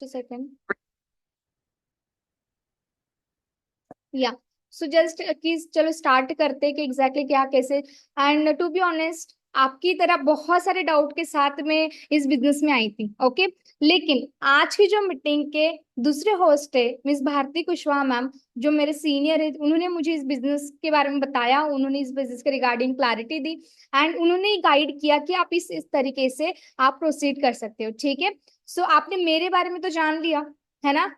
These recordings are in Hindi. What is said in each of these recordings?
To second. या सो जस्ट कि चलो स्टार्ट करते हैं कि एग्जैक्टली क्या कैसे। एंड टू बी ऑनेस्ट, आपकी तरह बहुत सारे डाउट के साथ में इस बिजनेस में आई थी। ओके, लेकिन आज की जो मीटिंग के दूसरे होस्ट है मिस भारती कुशवाहा मैम, जो मेरे सीनियर है, उन्होंने मुझे इस बिजनेस के बारे में बताया, उन्होंने इस बिजनेस के रिगार्डिंग क्लैरिटी दी एंड उन्होंने गाइड किया कि आप इस तरीके से आप प्रोसीड कर सकते हो। ठीक है, सो आपने मेरे बारे में तो जान लिया है ना।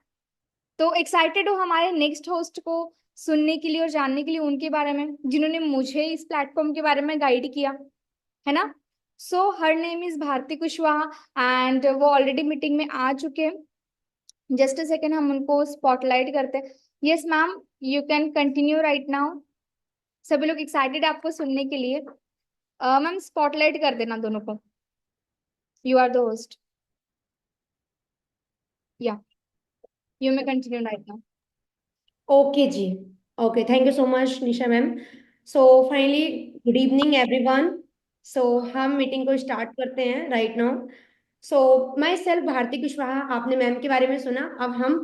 तो एक्साइटेड हो हमारे नेक्स्ट होस्ट को सुनने के लिए और जानने के लिए उनके बारे में, जिन्होंने मुझे इस प्लेटफॉर्म के बारे में गाइड किया है ना। So her name is Bharti Kushwaha and वो ऑलरेडी मीटिंग में आ चुके हैं। जस्ट अ सेकेंड, हम उनको स्पॉटलाइट करते हैं। Yes ma'am, you can continue right now. सभी लोग एक्साइटेड है आपको सुनने के लिए। मैम स्पॉटलाइट कर देना दोनों को। You are the host. Yeah you may continue right now. Okay जी। Okay, thank you so much Nisha ma'am. So finally, good evening everyone. So हम मीटिंग को स्टार्ट करते हैं right now. So myself Bharti Kushwaha, आपने मैम के बारे में सुना। अब हम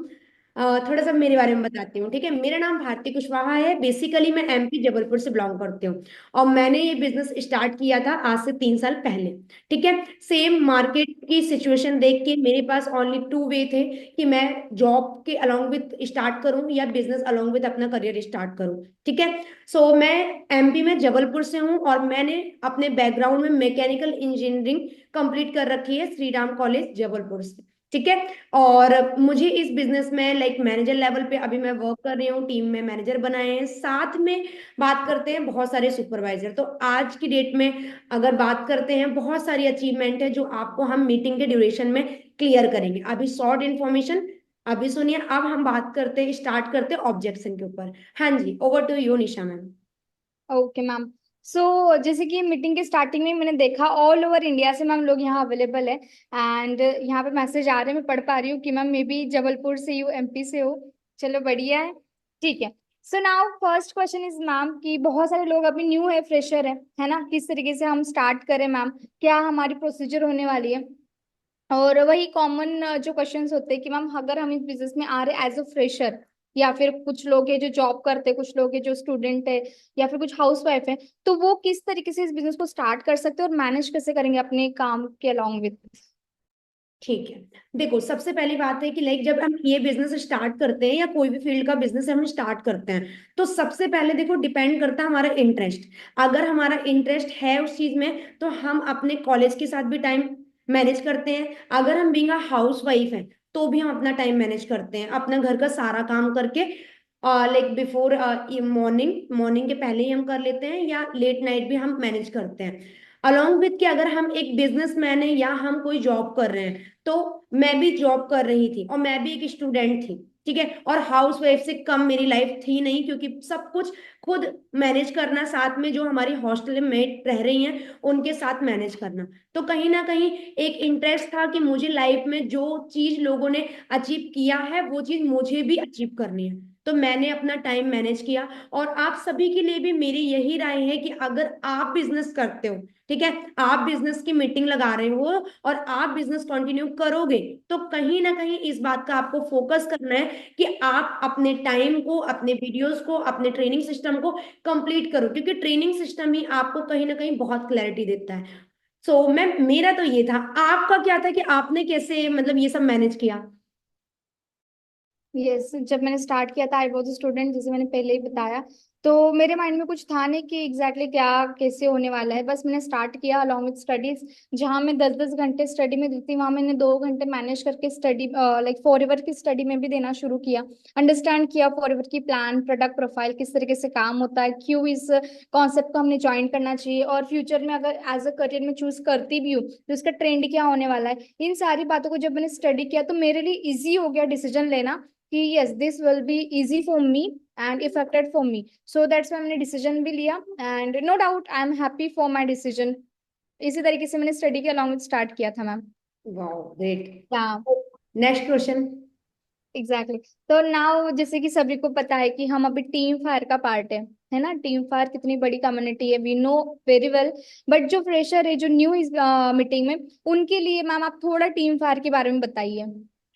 थोड़ा सा मेरे बारे में बताती हूँ। ठीक है, मेरा नाम भारती कुशवाहा है। बेसिकली मैं एमपी जबलपुर से बिलोंग करती हूँ और मैंने ये बिजनेस स्टार्ट किया था आज से 3 साल पहले। ठीक है, सेम मार्केट की सिचुएशन देख के मेरे पास ओनली टू वे थे कि मैं जॉब के अलोंग विथ स्टार्ट करूं या बिजनेस अलोंग विथ अपना करियर स्टार्ट करूं। ठीक है, सो मैं एमपी में जबलपुर से हूं और मैंने अपने बैकग्राउंड में मैकेनिकल इंजीनियरिंग कंप्लीट कर रखी है श्री राम कॉलेज जबलपुर से। ठीक है, और मुझे इस बिजनेस में लाइक मैनेजर लेवल पे अभी मैं वर्क कर रही हूँ। टीम में मैनेजर बनाए हैं, साथ में बात करते हैं बहुत सारे सुपरवाइजर। तो आज की डेट में अगर बात करते हैं, बहुत सारी अचीवमेंट है जो आपको हम मीटिंग के ड्यूरेशन में क्लियर करेंगे। अभी शॉर्ट इन्फॉर्मेशन अभी सुनिए, अब हम बात करते हैं, स्टार्ट करते हैं ऑब्जेक्शन के ऊपर। हाँ जी, over to you Nisha ma'am. Okay ma'am. So जैसे कि मीटिंग के स्टार्टिंग में मैंने देखा ऑल ओवर इंडिया से मैम लोग यहाँ अवेलेबल है एंड यहाँ पे मैसेज आ रहे हैं, मैं पढ़ पा रही हूँ कि मैम मे बी जबलपुर से हो, एमपी से हो। चलो बढ़िया है। ठीक है, so now first question is ma'am कि बहुत सारे लोग अभी न्यू है, फ्रेशर है ना, किस तरीके से हम स्टार्ट करें मैम, क्या हमारी प्रोसीजर होने वाली है। और वही कॉमन जो क्वेश्चंस होते हैं कि मैम अगर हम इस बिजनेस में आ रहे एज अ फ्रेशर, या फिर कुछ लोग हैं जो जॉब करते हैं, कुछ लोग हैं जो स्टूडेंट है, या फिर कुछ हाउस वाइफ है, तो वो किस तरीके से इस बिजनेस को स्टार्ट कर सकते हैं और मैनेज कैसे करेंगे अपने काम के अलोंग विद। ठीक है, देखो सबसे पहली बात है कि लाइक जब हम ये बिजनेस स्टार्ट करते हैं या कोई भी फील्ड का बिजनेस हम स्टार्ट करते हैं, तो सबसे पहले देखो डिपेंड करता है हमारा इंटरेस्ट। अगर हमारा इंटरेस्ट है उस चीज में तो हम अपने कॉलेज के साथ भी टाइम मैनेज करते हैं। अगर हम बीइंग अ हाउस वाइफ है तो भी हम अपना टाइम मैनेज करते हैं, अपना घर का सारा काम करके लाइक बिफोर मॉर्निंग मॉर्निंग के पहले ही हम कर लेते हैं या लेट नाइट भी हम मैनेज करते हैं। अलोंग विथ कि अगर हम एक बिजनेसमैन है या हम कोई जॉब कर रहे हैं, तो मैं भी जॉब कर रही थी और मैं भी एक स्टूडेंट थी। ठीक है, और हाउस वाइफ से कम मेरी लाइफ थी नहीं, क्योंकि सब कुछ खुद मैनेज करना, साथ में जो हमारी हॉस्टल में मेट रह रही हैं उनके साथ मैनेज करना। तो कहीं ना कहीं एक इंटरेस्ट था कि मुझे लाइफ में जो चीज लोगों ने अचीव किया है वो चीज मुझे भी अचीव करनी है। तो मैंने अपना टाइम मैनेज किया। और आप सभी के लिए भी मेरी यही राय है कि अगर आप बिजनेस करते हो, ठीक है, आप बिजनेस की मीटिंग लगा रहे हो और आप बिजनेस कंटिन्यू करोगे, तो कहीं ना कहीं इस बात का आपको फोकस करना है कि आप अपने टाइम को, अपने वीडियोस को, अपने ट्रेनिंग सिस्टम को कंप्लीट करो, क्योंकि ट्रेनिंग सिस्टम ही आपको कहीं ना कहीं बहुत क्लैरिटी देता है। सो मैम, मेरा तो ये था। आपका क्या था कि आपने कैसे मतलब ये सब मैनेज किया? यस, जब मैंने स्टार्ट किया था आई वॉज स्टूडेंट, जैसे मैंने पहले ही बताया, तो मेरे माइंड में कुछ था नहीं कि एग्जैक्टली क्या कैसे होने वाला है। बस मैंने स्टार्ट किया अलॉन्ग विद स्टडीज। जहाँ मैं 10-10 घंटे स्टडी में देती, वहाँ मैंने 2 घंटे मैनेज करके स्टडी लाइक फॉरएवर की स्टडी में भी देना शुरू किया। अंडरस्टैंड किया फॉरएवर की प्लान, प्रोडक्ट प्रोफाइल, किस तरीके से काम होता है, क्यों इस कॉन्सेप्ट को हमने ज्वाइन करना चाहिए, और फ्यूचर में अगर एज अ करियर में चूज करती भी हूँ तो इसका ट्रेंड क्या होने वाला है। इन सारी बातों को जब मैंने स्टडी किया तो मेरे लिए इजी हो गया डिसीजन लेना कि yes this will be easy for me and affected for me. So that's why मैंने डिसीजन भी लिया and no doubt I am happy for my decision. इसी तरीके से मैंने स्टडी के अलॉन्ग स्टार्ट किया था मैम। Wow, great. या नेक्स्ट क्वेश्चन। एग्जैक्टली। तो नाउ जैसे कि सभी को पता है कि हम अभी टीम फायर का पार्ट है ना। टीम फायर कितनी बड़ी कम्युनिटी है we know very well. But जो फ्रेशर है, जो न्यू इस मीटिंग में, उनके लिए मैम आप थोड़ा टीम फायर के बारे में बताइए।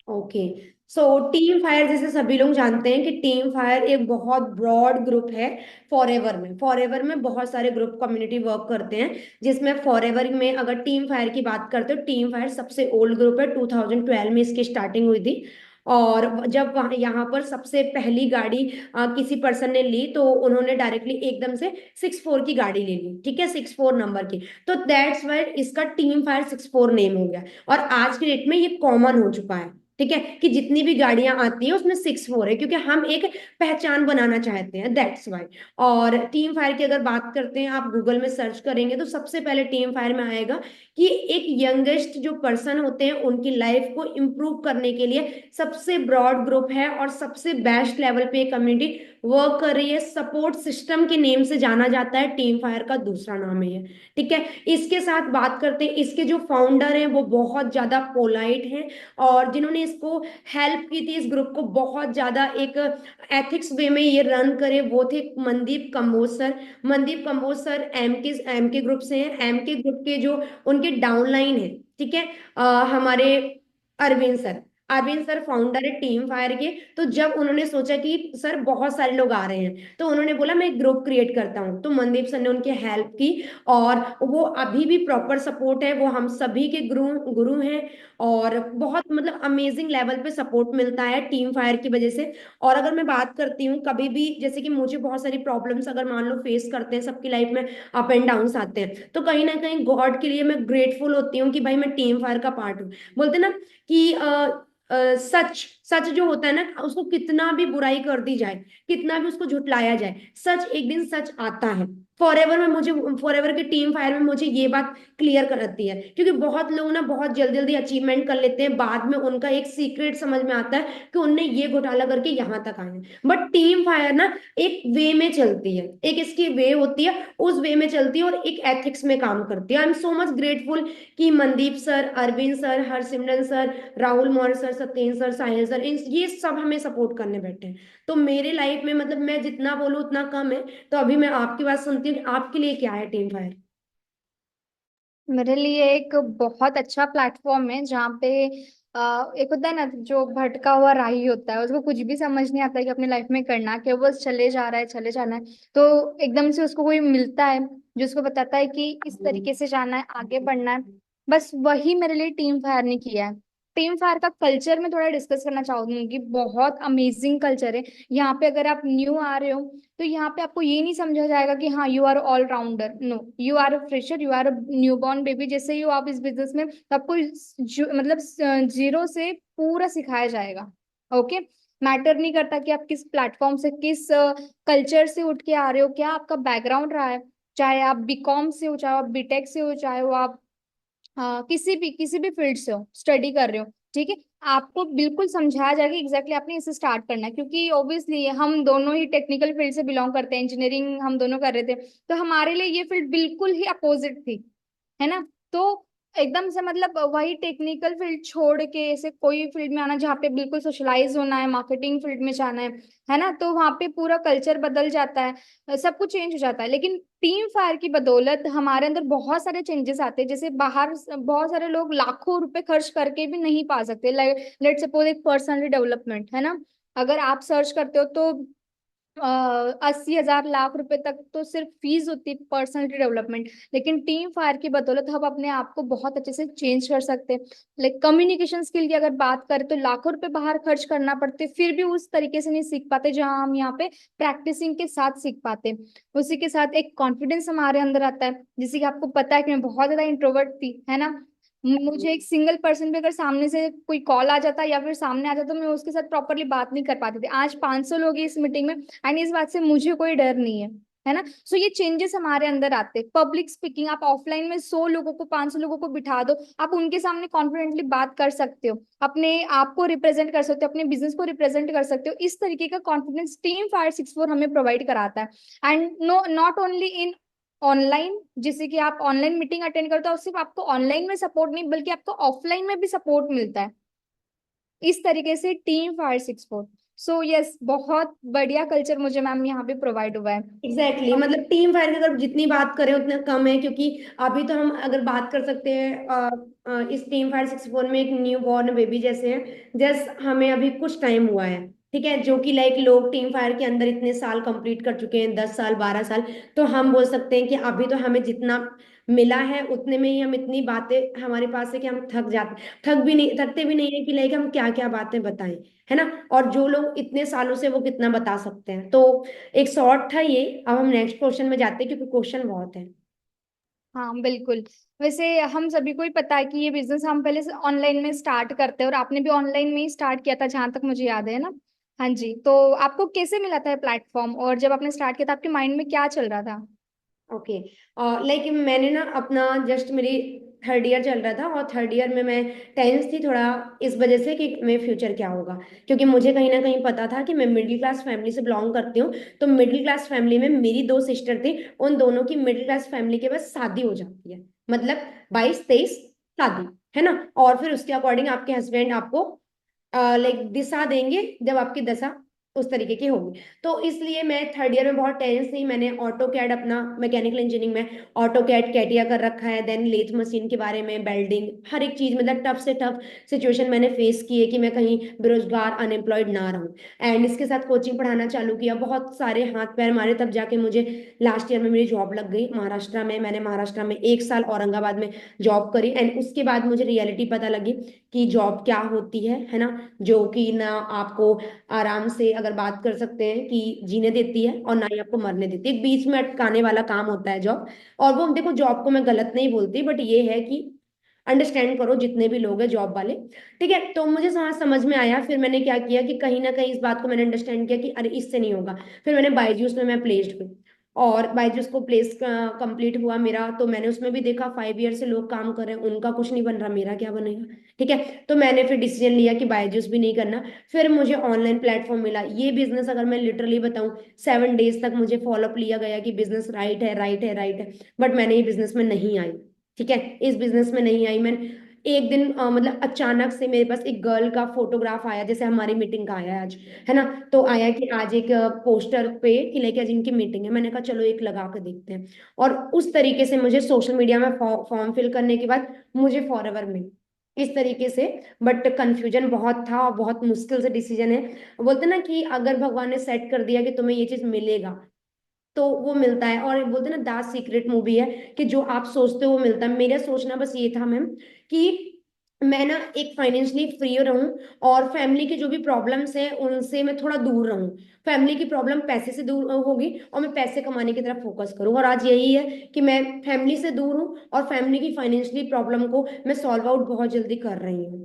ओके। सो टीम फायर, जैसे सभी लोग जानते हैं कि टीम फायर एक बहुत ब्रॉड ग्रुप है। फॉरएवर में बहुत सारे ग्रुप कम्युनिटी वर्क करते हैं, जिसमें फॉरएवर में अगर टीम फायर की बात करते हो, टीम फायर सबसे ओल्ड ग्रुप है। 2012 में इसकी स्टार्टिंग हुई थी। और जब वहाँ यहाँ पर सबसे पहली गाड़ी किसी पर्सन ने ली, तो उन्होंने डायरेक्टली एकदम से 64 की गाड़ी ले ली, ठीक है, 64 नंबर की। तो दैट्स वाई इसका टीम फायर 64 नेम हो गया। और आज के डेट में ये कॉमन हो चुका है, ठीक है, कि जितनी भी गाड़ियां आती हैं उसमें 64 है, क्योंकि हम एक पहचान बनाना चाहते हैं, दैट्स वाई। और टीम फायर की अगर बात करते हैं, आप गूगल में सर्च करेंगे तो सबसे पहले टीम फायर में आएगा कि एक यंगेस्ट जो पर्सन होते हैं उनकी लाइफ को इम्प्रूव करने के लिए सबसे ब्रॉड ग्रुप है और सबसे बेस्ट लेवल पे कम्युनिटी वर्क कर रही है। सपोर्ट सिस्टम के नेम से जाना जाता है, टीम फायर का दूसरा नाम है ये, ठीक है। इसके साथ बात करते हैं, इसके जो फाउंडर हैं वो बहुत ज्यादा पोलाइट हैं, और जिन्होंने इसको हेल्प की थी, इस ग्रुप को बहुत ज्यादा एक एथिक्स वे में ये रन करे, वो थे Mandeep Kamboj sir. Mandeep Kamboj sir M K group से हैं। एम के ग्रुप के जो उनके डाउनलाइन है, ठीक है, हमारे Arvind sir. Arvind sir founder है टीम फायर के। तो जब उन्होंने सोचा कि सर बहुत सारे लोग आ रहे हैं, तो उन्होंने बोला मैं एक ग्रुप क्रिएट करता हूँ, तो मनदीप सर ने उनकी हेल्प की। और वो अभी भी प्रॉपर सपोर्ट है, वो हम सभी के गुरु गुरु हैं। और बहुत मतलब अमेजिंग लेवल पे सपोर्ट मिलता है टीम फायर की वजह से। और अगर मैं बात करती हूँ, कभी भी जैसे कि मुझे बहुत सारी प्रॉब्लम्स अगर मान लो फेस करते हैं, सबकी लाइफ में अप एंड डाउन्स आते हैं, तो कहीं ना कहीं गॉड के लिए मैं ग्रेटफुल होती हूँ कि भाई मैं टीम फायर का पार्ट हूँ। बोलते ना कि सच सच जो होता है ना, उसको कितना भी बुराई कर दी जाए, कितना भी उसको झुटलाया जाए, सच एक दिन सच आता है। फॉरएवर की टीम फायर में मुझे ये बात क्लियर करती है, क्योंकि बहुत लोग ना बहुत जल्दी जल्दी अचीवमेंट कर लेते हैं, बाद में उनका एक सीक्रेट समझ में आता है कि उनने ये घोटाला करके यहाँ तक आए हैं। बट टीम फायर ना एक वे में चलती है, एक इसकी वे होती है, उस वे में चलती है और एक एथिक्स में काम करती है। I am so much grateful कि Mandeep sir, Arvind sir, Harsimran sir, Rahul Maurya sir, Satyendra sir, Sahil sir, ये सब हमें सपोर्ट करने बैठे हैं। तो मेरे लाइफ में मतलब मैं जितना बोलूँ उतना कम है। तो अभी मैं आपकी बात सुनती हूँ कि आपके लिए क्या है टीम फायर। मेरे लिए एक बहुत अच्छा प्लेटफॉर्म है जहाँ पे एक होता है ना, जो भटका हुआ राही होता है, उसको कुछ भी समझ नहीं आता कि अपने लाइफ में करना क्या, वो बस चले जा रहा है चले जाना है। तो एकदम से उसको कोई मिलता है जो उसको बताता है कि इस तरीके से जाना है, आगे बढ़ना है। बस वही मेरे लिए टीम फायर ने किया है। टीम फायर का कल्चर में थोड़ा डिस्कस करना चाहूंगी। बहुत अमेजिंग कल्चर है यहाँ पे। अगर आप न्यू आ रहे हो तो यहाँ पे आपको ये नहीं समझा जाएगा कि हाँ you are all rounder. No, you are a fresher, you are a new born baby. जैसे ही हो आप इस बिजनेस में, तो आपको मतलब जीरो से पूरा सिखाया जाएगा। ओके। मैटर नहीं करता कि आप किस प्लेटफॉर्म से, किस कल्चर से उठ के आ रहे हो, क्या आपका बैकग्राउंड रहा है। चाहे आप बीकॉम से हो, चाहे आप बीटेक से हो, चाहे वो आप किसी भी फील्ड से हो, स्टडी कर रहे हो, ठीक है। आपको बिल्कुल समझाया जाएगा एग्जैक्टली आपने इसे स्टार्ट करना है। क्योंकि ऑब्वियसली हम दोनों ही टेक्निकल फील्ड से बिलोंग करते हैं, इंजीनियरिंग हम दोनों कर रहे थे। तो हमारे लिए ये फील्ड बिल्कुल ही अपोजिट थी, है ना। तो एकदम से मतलब वही टेक्निकल फील्ड छोड़ के ऐसे कोई फील्ड में आना जहाँ पे बिल्कुल सोशलाइज होना है, मार्केटिंग फील्ड में जाना है ना, तो वहाँ पे पूरा कल्चर बदल जाता है, सब कुछ चेंज हो जाता है। लेकिन टीम फायर की बदौलत हमारे अंदर बहुत सारे चेंजेस आते हैं। जैसे बाहर बहुत सारे लोग लाखों रुपए खर्च करके भी नहीं पा सकते। लेट सपोज एक पर्सनल डेवलपमेंट है ना, अगर आप सर्च करते हो तो 80,000 लाख रुपए तक तो सिर्फ फीस होती है पर्सनालिटी डेवलपमेंट। लेकिन टीम फायर की बदौलत हम अपने आप को बहुत अच्छे से चेंज कर सकते हैं। लाइक कम्युनिकेशन स्किल की अगर बात करें तो लाखों रुपए बाहर खर्च करना पड़ते, फिर भी उस तरीके से नहीं सीख पाते जहां हम यहाँ पे प्रैक्टिसिंग के साथ सीख पाते। उसी के साथ एक कॉन्फिडेंस हमारे अंदर आता है। जैसे कि आपको पता है कि मैं बहुत ज्यादा इंट्रोवर्ट थी, है ना। मुझे एक सिंगल पर्सन भी अगर सामने से कोई कॉल आ जाता या फिर सामने आ जाता तो मैं उसके साथ प्रॉपरली बात नहीं कर पाती थी। आज 500 लोग हैं इस मीटिंग में, एंड इस बात से मुझे कोई डर नहीं है ना। सो ये चेंजेस हमारे अंदर आते हैं। पब्लिक स्पीकिंग, आप ऑफलाइन में 100 लोगों को, 500 लोगों को बिठा दो, आप उनके सामने कॉन्फिडेंटली बात कर सकते हो, अपने आप को रिप्रेजेंट कर सकते हो, अपने बिजनेस को रिप्रेजेंट कर सकते हो। इस तरीके का कॉन्फिडेंस टीम फायर 64 हमें प्रोवाइड कराता है। And no, not only in online, जैसे कि आप ऑनलाइन मीटिंग अटेंड करते हो, सिर्फ आपको ऑनलाइन में सपोर्ट नहीं बल्कि आपको ऑफलाइन में भी सपोर्ट मिलता है। इस तरीके से टीम फायर 64। सो यस, बहुत बढ़िया कल्चर मुझे मैम यहाँ पे प्रोवाइड हुआ है। एग्जैक्टली मतलब टीम फायर की अगर जितनी बात करें उतना कम है, क्योंकि अभी तो हम अगर बात कर सकते हैं इस टीम फायर 64 में एक न्यू बॉर्न बेबी जैसे हैं, जस्ट हमें अभी कुछ टाइम हुआ है, ठीक है, जो कि लाइक लोग टीम फायर के अंदर इतने साल कंप्लीट कर चुके हैं, 10 साल 12 साल। तो हम बोल सकते हैं कि अभी तो हमें जितना मिला है उतने में ही हम इतनी बातें हमारे पास है कि हम थकते भी नहीं है कि लाइक हम क्या क्या बातें बताएं, है ना। और जो लोग इतने सालों से वो कितना बता सकते हैं। तो एक शॉर्ट था ये। अब हम नेक्स्ट क्वेश्चन में जाते हैं क्योंकि क्वेश्चन बहुत है। हाँ बिल्कुल। वैसे हम सभी को ही पता है कि ये बिजनेस हम पहले से ऑनलाइन में स्टार्ट करते हैं, और आपने भी ऑनलाइन में ही स्टार्ट किया था जहां तक मुझे याद है ना। हाँ जी, तो आपको कैसे मिला था प्लेटफॉर्म, और जब आपने स्टार्ट किया था आपके माइंड में क्या चल रहा था? ओके। लाइक मैंने ना अपना जस्ट मेरी थर्ड ईयर चल रहा था, और थर्ड ईयर में मैं टेंस थी थोड़ा, इस वजह से कि मेरे फ्यूचर क्या होगा। क्योंकि मुझे कहीं ना कहीं पता था कि मैं मिडिल क्लास फैमिली से बिलोंग करती हूँ। तो मिडिल क्लास फैमिली में मेरी दो सिस्टर थी, उन दोनों की मिडिल क्लास फैमिली के बस शादी हो जाती है, मतलब 22 23 शादी, है ना। और फिर उसके अकॉर्डिंग आपके हस्बैंड आपको लाइक दिशा देंगे जब आपकी दशा उस तरीके की होगी। तो इसलिए मैं थर्ड ईयर में बहुत टेंस थी। मैंने ऑटो कैड अपना मैकेनिकल इंजीनियरिंग में ऑटो कैड कैटिया कर रखा है, देन लेथ मशीन के बारे में, बेल्डिंग, हर एक चीज मतलब टफ से टफ सिचुएशन मैंने फेस की है कि मैं कहीं बेरोजगार अनएम्प्लॉयड ना रहूं। एंड इसके साथ कोचिंग पढ़ाना चालू किया, बहुत सारे हाथ पैर मारे, तब जाके मुझे लास्ट ईयर में मेरी जॉब लग गई महाराष्ट्र में। मैंने महाराष्ट्र में 1 साल औरंगाबाद में जॉब करी, एंड उसके बाद मुझे रियलिटी पता लगी कि जॉब क्या होती है ना। जो कि ना आपको आराम से अगर बात कर सकते हैं कि जीने देती है, और ना ही आपको मरने देती है, एक बीच में अटकाने वाला काम होता है जॉब। और वो देखो, जॉब को मैं गलत नहीं बोलती, बट ये है कि अंडरस्टैंड करो जितने भी लोग हैं जॉब वाले, ठीक है। तो मुझे समझ में आया, फिर मैंने क्या किया कि कहीं ना कहीं इस बात को मैंने अंडरस्टैंड किया कि अरे इससे नहीं होगा। फिर मैंने बायजूस में मैं प्लेस्ड हुई, और बायजूस को प्लेस कंप्लीट हुआ मेरा, तो मैंने उसमें भी देखा 5 ईयर से लोग काम कर रहे हैं, उनका कुछ नहीं बन रहा, मेरा क्या बनेगा, ठीक है। तो मैंने फिर डिसीजन लिया कि बायजूस भी नहीं करना। फिर मुझे ऑनलाइन प्लेटफॉर्म मिला, ये बिजनेस अगर मैं लिटरली बताऊं, 7 डेज तक मुझे फॉलोअप लिया गया कि बिजनेस राइट है, राइट है, राइट है। बट मैंने ये बिजनेस में नहीं आई, ठीक है, इस बिजनेस में नहीं आई मैं। एक दिन मतलब अचानक से मेरे पास एक गर्ल का फोटोग्राफ आया, जैसे हमारी मीटिंग का आया है आज, है ना। तो आया कि आज एक पोस्टर पे कि लेके आज इनकी मीटिंग है, मैंने कहा चलो एक लगा के देखते हैं। और उस तरीके से मुझे सोशल मीडिया में फॉर्म फिल करने के बाद मुझे फॉरएवर मिली, इस तरीके से। बट कंफ्यूजन बहुत था और बहुत मुश्किल से डिसीजन है। बोलते ना कि अगर भगवान ने सेट कर दिया कि तुम्हें ये चीज मिलेगा, तो वो मिलता है। और बोलते हैं ना, द सीक्रेट मूवी है कि जो आप सोचते हो वो मिलता है। मेरा सोचना बस ये था मैम कि मैं ना एक फाइनेंशियली फ्री रहूं, और फैमिली के जो भी प्रॉब्लम्स है उनसे मैं थोड़ा दूर रहूं। फैमिली की प्रॉब्लम पैसे से दूर होगी, और मैं पैसे कमाने की तरफ फोकस करूं। और आज यही है कि मैं फैमिली से दूर हूं, और फैमिली की फाइनेंशियली प्रॉब्लम को मैं सॉल्व आउट बहुत जल्दी कर रही हूँ।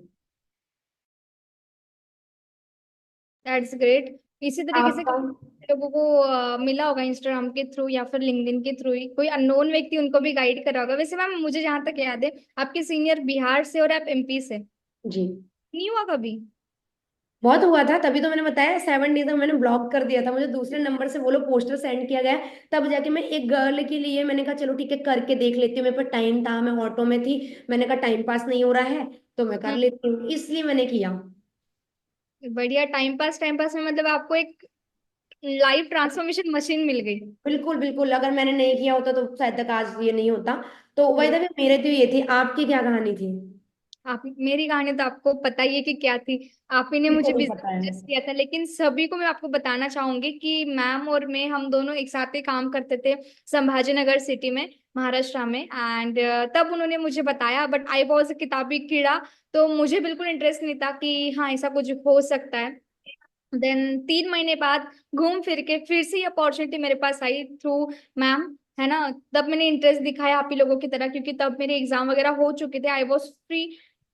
That's great. इसी तरीके से आपका? काफी लोगों को मिला होगा इंस्टाग्राम के थ्रू या फिर लिंक्डइन के थ्रू ही, कोई अननोन व्यक्ति उनको भी गाइड करा होगा। वैसे मैम मुझे जहां तक याद है, आपके सीनियर बिहार से और आप एमपी से, जी। नहीं हुआ कभी? बहुत हुआ था, तभी तो मैंने बताया 7 डेज में मैंने ब्लॉक कर दिया था, मुझे दूसरे नंबर से वो लोग पोस्टर सेंड किया गया। तब जाके मैं एक गर्ल के लिए मैंने कहा चलो ठीक है करके देख लेती हूँ, मेरे पास टाइम था, मैं ऑटो में थी, मैंने कहा टाइम पास नहीं हो रहा है तो मैं कर लेती हूँ, इसलिए मैंने किया। बढ़िया। टाइम पास में मतलब आपको एक लाइफ ट्रांसफॉर्मेशन मशीन मिल गई। बिल्कुल बिल्कुल, अगर मैंने नहीं किया होता तो शायद तक आज ये नहीं होता। तो वही था, मेरे तो ये थी, आपकी क्या कहानी थी? आप, मेरी कहानी तो आपको पता ही है कि क्या थी। आप ही ने मेरे को मुझे भी बिजनेस पता है। सजेस्ट किया था, लेकिन सभी को मैं आपको बताना चाहूंगी कि मैम और मैं, हम दोनों एक साथ ही काम करते थे संभाजी नगर सिटी में, महाराष्ट्र में। एंड तब उन्होंने मुझे बताया, बट आई वॉज किताबी कीड़ा, तो मुझे बिल्कुल इंटरेस्ट नहीं था कि हाँ ऐसा कुछ हो सकता है। देन 3 महीने बाद घूम फिर के फिर से ये अपॉर्चुनिटी मेरे पास आई थ्रू मैम, है ना। तब मैंने इंटरेस्ट दिखाया आप ही लोगों की तरह, क्योंकि तब मेरे एग्जाम वगैरह हो चुके थे, आई वॉज फ्री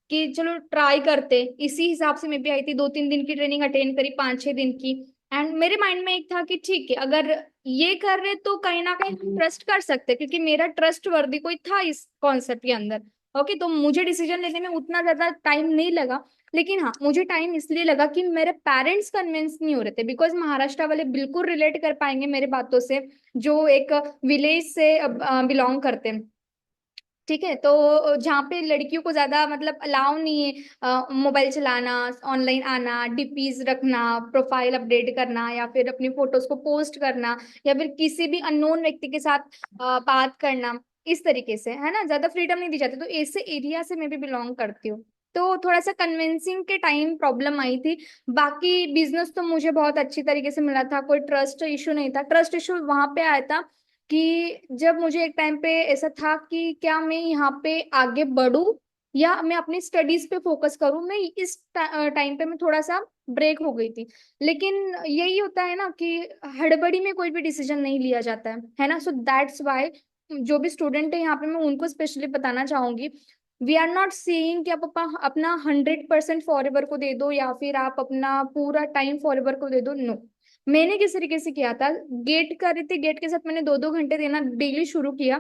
कि चलो ट्राई करते। इसी हिसाब से मैं भी आई थी, 2 3 दिन की ट्रेनिंग अटेंड करी, 5 6 दिन की। एंड मेरे माइंड में एक था कि ठीक है, अगर ये कर रहे तो कहीं ना कहीं ट्रस्ट कर सकते, क्योंकि मेरा ट्रस्ट वर्दी कोई था इस कॉन्सेप्ट के अंदर। ओके, तो मुझे डिसीजन लेने में उतना ज्यादा टाइम नहीं लगा। लेकिन हाँ, मुझे टाइम इसलिए लगा कि मेरे पेरेंट्स कन्विंस नहीं हो रहे थे, बिकॉज महाराष्ट्र वाले बिल्कुल रिलेट कर पाएंगे मेरे बातों से, जो एक विलेज से बिलोंग करते हैं। ठीक है। तो जहाँ पे लड़कियों को ज्यादा मतलब अलाउ नहीं है मोबाइल चलाना, ऑनलाइन आना, डीपीज रखना, प्रोफाइल अपडेट करना, या फिर अपनी फोटोज को पोस्ट करना, या फिर किसी भी अननोन व्यक्ति के साथ बात करना, इस तरीके से, है ना, ज्यादा फ्रीडम नहीं दी जाती। तो ऐसे एरिया से मैं भी बिलोंग करती हूँ। तो थोड़ा सा कन्विंसिंग के टाइम प्रॉब्लम आई थी। बाकी बिजनेस तो मुझे बहुत अच्छी तरीके से मिला था, कोई ट्रस्ट इशू नहीं था। ट्रस्ट इशू वहां पे आया था कि जब मुझे एक टाइम पे ऐसा था कि क्या मैं यहाँ पे आगे बढ़ूं या मैं अपनी स्टडीज पे फोकस करूं। मैं इस टाइम पे मैं थोड़ा सा ब्रेक हो गई थी। लेकिन यही होता है ना कि हड़बड़ी में कोई भी डिसीजन नहीं लिया जाता है ना। सो दैट्स वाई जो भी स्टूडेंट है यहाँ पे, मैं उनको स्पेशली बताना चाहूंगी, वी आर नॉट सेइंग कि आप अपना 100% फॉरएवर को दे दो या फिर आप अपना पूरा टाइम फॉरएवर को दे दो। नो। मैंने किस तरीके से किया था, गेट कर रही थी, गेट के साथ मैंने 2-2 घंटे देना डेली शुरू किया।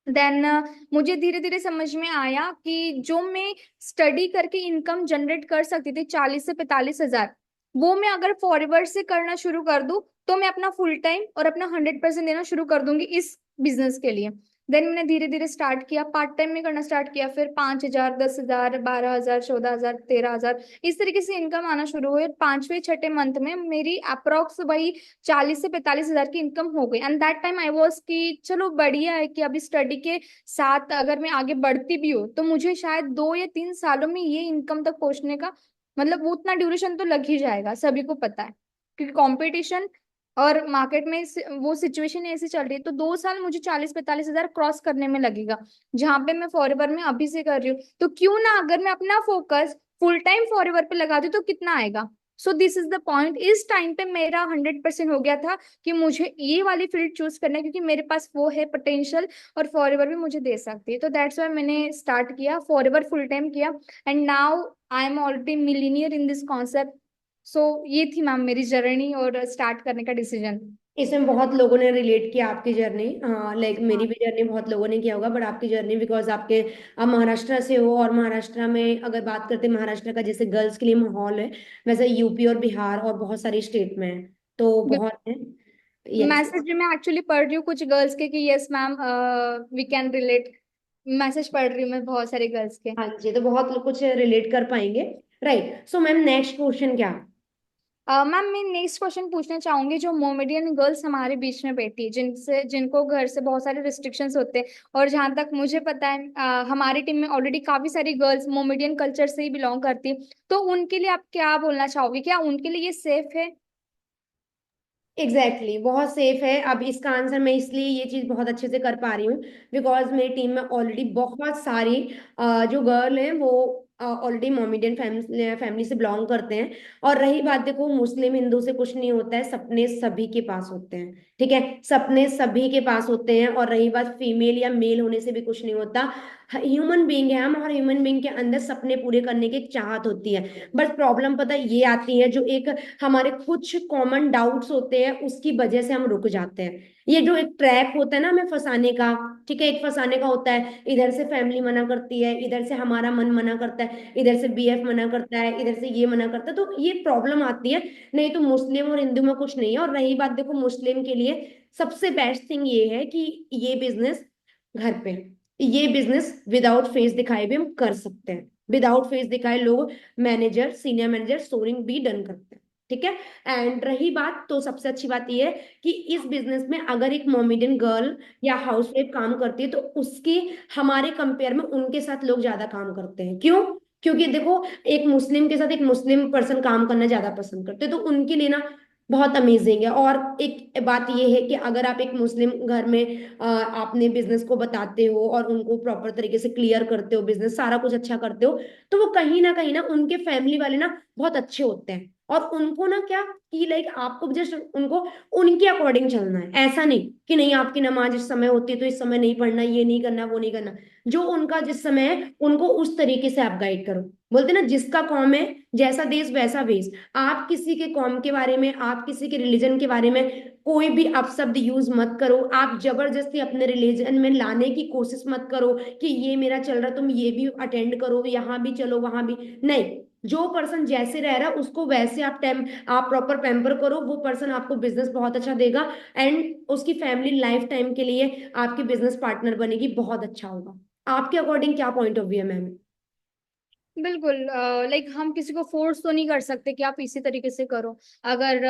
देन मुझे धीरे धीरे समझ में आया कि जो मैं स्टडी करके इनकम जनरेट कर सकती थी 40 से 45 हजार, वो मैं अगर फॉरवर्ड से करना शुरू कर दूं तो मैं अपना फुल टाइम और अपना 100% देना शुरू कर दूंगी इस बिजनेस के लिए। देन मैंने धीरे धीरे स्टार्ट किया, पार्ट टाइम में करना स्टार्ट किया, फिर 5 हजार, 10 हजार, 12 हजार, 14 हजार, 13 हजार, इस तरीके से इनकम आना शुरू हुई। 5वें 6ठे मंथ में मेरी अप्रोक्स वही 40 से 45 हजार की इनकम हो गई। And that time I was कि चलो बढ़िया है कि अभी स्टडी के साथ अगर मैं आगे बढ़ती भी हूँ तो मुझे शायद 2 या 3 सालों में ये इनकम तक पहुंचने का मतलब वो उतना ड्यूरेशन तो लग ही जाएगा, सभी को पता है। क्योंकि कंपटीशन और मार्केट में वो सिचुएशन ऐसी चल रही है। तो 2 साल मुझे 40-45 हजार क्रॉस करने में लगेगा, जहां पे मैं फॉरएवर में अभी से कर रही हूँ। तो क्यों ना अगर मैं अपना फोकस फुल टाइम फॉरएवर पे लगा दूँ तो कितना आएगा। So this is the point. इस टाइम पे मेरा 100% हो गया था कि मुझे ये वाली फील्ड चूज करना है, क्योंकि मेरे पास वो है पोटेंशियल और फॉरएवर भी मुझे दे सकती है। तो दैट्स वाई मैंने स्टार्ट किया, फॉरएवर फुल टाइम किया। And now I am already millionaire in this concept. So ये थी मैम मेरी जर्नी और स्टार्ट करने का डिसीजन। इसमें बहुत लोगों ने रिलेट किया आपकी जर्नी। लाइक मेरी हाँ भी जर्नी बहुत लोगों ने किया होगा, बट आपकी जर्नी बिकॉज आपके आप महाराष्ट्र से हो, और महाराष्ट्र में अगर बात करते हैं महाराष्ट्र का जैसे गर्ल्स के लिए माहौल है, वैसे यूपी और बिहार और बहुत सारी स्टेट में है, तो बहुत है। यस। मैसेज भी मैं एक्चुअली पढ़ रही हूँ कुछ गर्ल्स के कि yes ma'am we can relate. Message पढ़ रही हूँ मैं बहुत सारे गर्ल्स के। हाँ जी, तो बहुत लोग कुछ रिलेट कर पाएंगे। Right, so ma'am next question क्या? मैम मैं नेक्स्ट क्वेश्चन पूछना चाहूंगी, जो मोमेडियन गर्ल्स हमारे बीच में बैठी है, जिनको घर से बहुत सारे रिस्ट्रिक्शंस होते हैं, और जहां तक मुझे पता है हमारी टीम में ऑलरेडी काफी सारी गर्ल्स मोमेडियन कल्चर से ही बिलोंग करती है। तो उनके लिए आप क्या बोलना चाहोगे, क्या उनके लिए ये सेफ है? एग्जैक्टली exactly, बहुत सेफ है। अब इसका आंसर मैं इसलिए ये चीज बहुत अच्छे से कर पा रही हूँ बिकॉज मेरी टीम में ऑलरेडी बहुत सारी जो गर्ल हैं वो ऑलरेडी मोमेडियन फैमिली फैमिली से बिलोंग करते हैं। और रही बात, देखो मुस्लिम हिंदू से कुछ नहीं होता है, सपने सभी के पास होते हैं, ठीक है, सपने सभी के पास होते हैं। और रही बात फीमेल या मेल होने से भी कुछ नहीं होता, ह्यूमन बीइंग है हम, और ह्यूमन बीइंग के अंदर सपने पूरे करने की एक चाहत होती है। बस प्रॉब्लम पता है ये आती है, जो एक हमारे कुछ कॉमन डाउट्स होते हैं उसकी वजह से हम रुक जाते हैं। ये जो एक ट्रैप होता है ना हमें फंसाने का, ठीक है, एक फंसाने का होता है, इधर से फैमिली मना करती है, इधर से हमारा मन मना करता है, इधर से बीएफ मना करता है, इधर से ये मना करता है, तो ये प्रॉब्लम आती है। नहीं तो मुस्लिम और हिंदू में कुछ नहीं है। और रही बात, देखो मुस्लिम के लिए सबसे बेस्ट थिंग ये है कि ये बिजनेस घर पे, ये बिजनेस विदाउट फेस दिखाए भी हम कर सकते हैं। विदाउट फेस दिखाए लोग मैनेजर, सीनियर मैनेजर, सोरिंग भी डन करते हैं, ठीक है। एंड रही बात, तो सबसे अच्छी बात यह है कि इस बिजनेस में अगर एक मोमेडियन गर्ल या हाउसवाइफ काम करती है तो उसकी हमारे कंपेयर में उनके साथ लोग ज्यादा काम करते हैं। क्यों? क्योंकि देखो एक मुस्लिम के साथ एक मुस्लिम पर्सन काम करना ज्यादा पसंद करते हैं, तो उनके लिए ना बहुत अमेजिंग है। और एक बात यह है कि अगर आप एक मुस्लिम घर में आपने बिजनेस को बताते हो और उनको प्रॉपर तरीके से क्लियर करते हो, बिजनेस सारा कुछ अच्छा करते हो, तो वो कहीं ना उनके फैमिली वाले ना बहुत अच्छे होते हैं। और उनको ना क्या कि लाइक आपको जस्ट उनको उनके अकॉर्डिंग चलना है, ऐसा नहीं कि नहीं आपकी नमाज इस समय होती है तो इस समय नहीं पढ़ना, ये नहीं करना, वो नहीं करना। जो उनका जिस समय है उनको उस तरीके से आप गाइड करो। बोलते ना जिसका कौम है जैसा देश वैसा वेश। आप किसी के कौम के बारे में, आप किसी के रिलीजन के बारे में कोई भी अपशब्द यूज मत करो। आप जबरदस्ती अपने रिलीजन में लाने की कोशिश मत करो कि ये मेरा चल रहा तुम ये भी अटेंड करो, यहाँ भी चलो वहां भी नहीं। जो पर्सन जैसे रह रहा है उसको वैसे आप प्रॉपर पैम्पर करो, वो पर्सन आपको बिजनेस बहुत अच्छा देगा। एंड उसकी फैमिली लाइफ टाइम के लिए आपकी बिजनेस पार्टनर बनेगी, बहुत अच्छा होगा। आपके अकॉर्डिंग क्या पॉइंट ऑफ व्यू है मैम? बिल्कुल। लाइक हम किसी को फोर्स तो नहीं कर सकते कि आप इसी तरीके से करो। अगर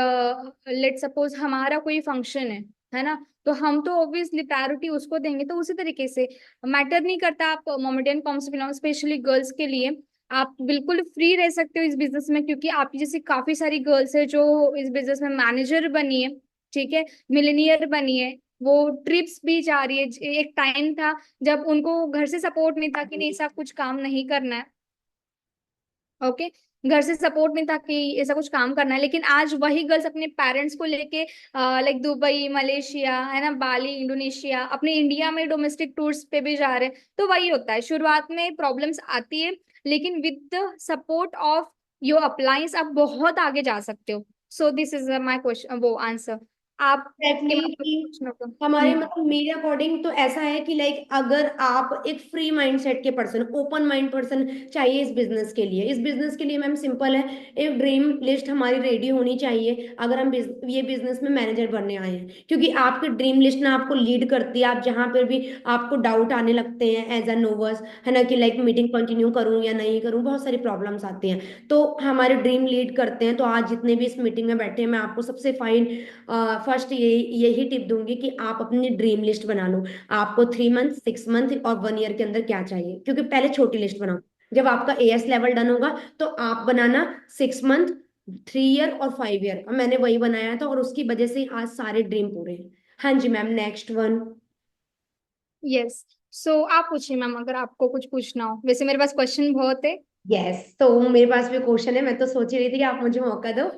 लेट सपोज हमारा कोई फंक्शन है ना, तो हम तो ऑब्वियसली प्रायोरिटी उसको देंगे, तो उसी तरीके से मैटर नहीं करता आप मोमेडियन कौन से बिलोंग, स्पेशली गर्ल्स के लिए आप बिल्कुल फ्री रह सकते हो इस बिजनेस में, क्योंकि आप जैसी काफी सारी गर्ल्स है जो इस बिजनेस में मैनेजर बनी है, ठीक है, मिलेनियर बनी है, वो ट्रिप्स भी जा रही है। एक टाइम था जब उनको घर से सपोर्ट नहीं था कि नहीं ऐसा कुछ काम नहीं करना है, ओके, घर से सपोर्ट नहीं था कि ऐसा कुछ काम करना है, लेकिन आज वही गर्ल्स अपने पेरेंट्स को लेके लाइक दुबई, मलेशिया, है ना, बाली, इंडोनेशिया, अपने इंडिया में डोमेस्टिक टूर्स पे भी जा रहे हैं। तो वही होता है, शुरुआत में प्रॉब्लम्स आती है, लेकिन with the support of your appliance आप बहुत आगे जा सकते हो। So this is my question, वो आंसर आपके एग्जैक्टली मतलब कि प्रश्नों का। हमारे मतलब मेरे अकॉर्डिंग तो ऐसा है कि लाइक अगर आप एक फ्री माइंडसेट के पर्सन, ओपन माइंड पर्सन चाहिए इस बिजनेस के लिए, इस बिजनेस के लिए मैम सिंपल है, एक ड्रीम लिस्ट हमारी रेडी होनी चाहिए अगर हम ये बिजनेस में मैनेजर बनने आए हैं, क्योंकि आपकी ड्रीम लिस्ट ना आपको लीड करती है, आप जहां पर भी आपको डाउट आने लगते हैं एज अ नोवर्स, है ना, कि लाइक मीटिंग कंटिन्यू करूं या नहीं करूं, बहुत सारी प्रॉब्लम्स आती हैं, तो हमारे ड्रीम लीड करते हैं। तो आज जितने भी इस मीटिंग में बैठे हैं, मैं आपको सबसे फाइन फर्स्ट यही टिप दूंगी कि आप अपनी ड्रीम लिस्ट बना लो, आपको 3 मंथ, 6 मंथ और 1 ईयर के अंदर क्या चाहिए, क्योंकि पहले छोटी लिस्ट बनाओ, जब आपका एएस लेवल डन होगा तो आप बनाना 6 मंथ, 3 ईयर और 5 ईयर, और मैंने वही बनाया था और उसकी वजह से ही आज सारे ड्रीम पूरे हैं। हाँ जी मैम, नेक्स्ट वन। यस। सो आप पूछिए मैम, अगर आपको कुछ पूछना हो, वैसे मेरे पास क्वेश्चन बहुत है। यस, तो मेरे पास भी क्वेश्चन है, मैं तो सोच ही रही थी कि आप मुझे मौका दो।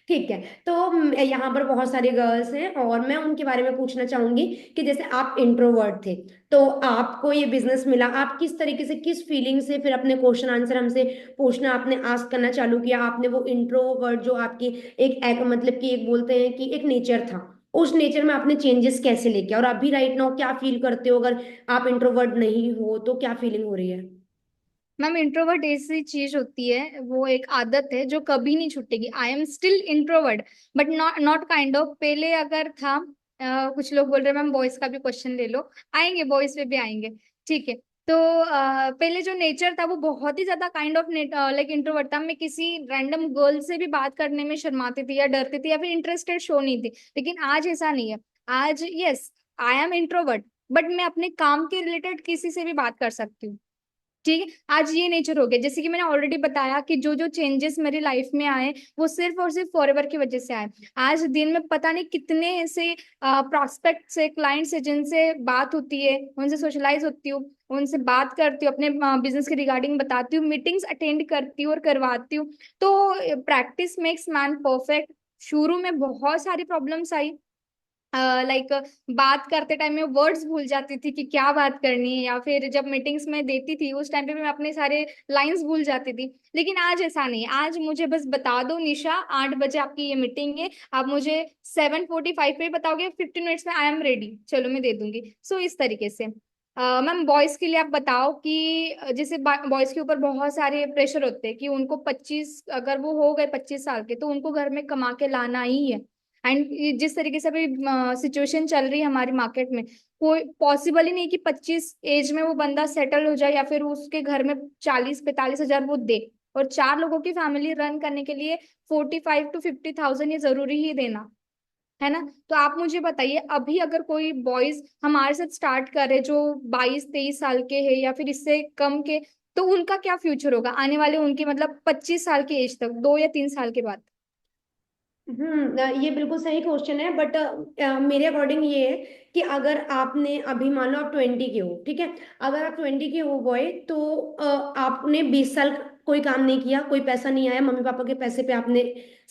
ठीक है, तो यहाँ पर बहुत सारी गर्ल्स हैं और मैं उनके बारे में पूछना चाहूंगी कि जैसे आप इंट्रोवर्ट थे, तो आपको ये बिजनेस मिला, आप किस तरीके से, किस फीलिंग से फिर अपने क्वेश्चन आंसर हमसे पूछना, आपने आस्क करना चालू किया, आपने वो इंट्रोवर्ट जो आपकी एक मतलब कि एक बोलते हैं कि एक नेचर था, उस नेचर में आपने चेंजेस कैसे लेके, और अभी राइट नाउ क्या फील करते हो, अगर आप इंट्रोवर्ट नहीं हो तो क्या फीलिंग हो रही है? मैम इंट्रोवर्ट ऐसी चीज होती है, वो एक आदत है जो कभी नहीं छूटेगी। I am still introvert, but not not kind of, पहले अगर था कुछ लोग बोल रहे हैं मैम बॉयज का भी क्वेश्चन ले लो, आएंगे बॉयज पे भी आएंगे, ठीक है। तो पहले जो नेचर था वो बहुत ही ज्यादा काइंड ऑफ लाइक इंट्रोवर्ट था। मैं किसी रैंडम गर्ल से भी बात करने में शर्माती थी या डरती थी या फिर इंटरेस्टेड शो नहीं थी, लेकिन आज ऐसा नहीं है। आज yes, I am introvert, but मैं अपने काम के रिलेटेड किसी से भी बात कर सकती हूँ, ठीक है। आज ये नेचर हो गया, जैसे कि मैंने ऑलरेडी बताया कि जो जो चेंजेस मेरी लाइफ में आए वो सिर्फ और सिर्फ फॉरएवर की वजह से आए। आज दिन में पता नहीं कितने ऐसे प्रोस्पेक्ट से, क्लाइंट से, जिनसे बात होती है, उनसे सोशलाइज होती हूँ, उनसे बात करती हूँ, अपने बिजनेस के रिगार्डिंग बताती हूँ, मीटिंग्स अटेंड करती हूँ और करवाती हूँ। तो प्रैक्टिस मेक्स मैन परफेक्ट। शुरू में बहुत सारी प्रॉब्लम्स आई, लाइक बात करते टाइम में वर्ड्स भूल जाती थी कि क्या बात करनी है, या फिर जब मीटिंग्स में देती थी उस टाइम पे मैं अपने सारे लाइंस भूल जाती थी। लेकिन आज ऐसा नहीं है, आज मुझे बस बता दो निशा 8 बजे आपकी ये मीटिंग है, आप मुझे 7:45 पे बताओगे, 15 मिनट्स में आई एम रेडी, चलो मैं दे दूंगी। सो इस तरीके से मैम बॉयज के लिए आप बताओ कि जैसे बॉयज के ऊपर बहुत सारे प्रेशर होते हैं कि उनको 25, अगर वो हो गए 25 साल के, तो उनको घर में कमा के लाना ही है। एंड जिस तरीके से अभी सिचुएशन चल रही है हमारी मार्केट में, कोई पॉसिबल ही नहीं कि 25 एज में वो बंदा सेटल हो जाए या फिर उसके घर में 40-45 हजार वो दे, और 4 लोगों की फैमिली रन करने के लिए 45 to 50 थाउजेंड ये जरूरी ही देना, है ना। तो आप मुझे बताइए, अभी अगर कोई बॉयज हमारे साथ स्टार्ट करे जो 22-23 साल के हैं या फिर इससे कम के, तो उनका क्या फ्यूचर होगा आने वाले उनके मतलब 25 साल की एज तक, 2 या 3 साल के बाद। ये बिल्कुल सही क्वेश्चन है, बट मेरे अकॉर्डिंग ये है कि अगर आपने अभी मान लो आप 20 के हो, ठीक है, अगर आप 20 के हो बॉय, तो आपने 20 साल कोई काम नहीं किया, कोई पैसा नहीं आया, मम्मी पापा के पैसे पे आपने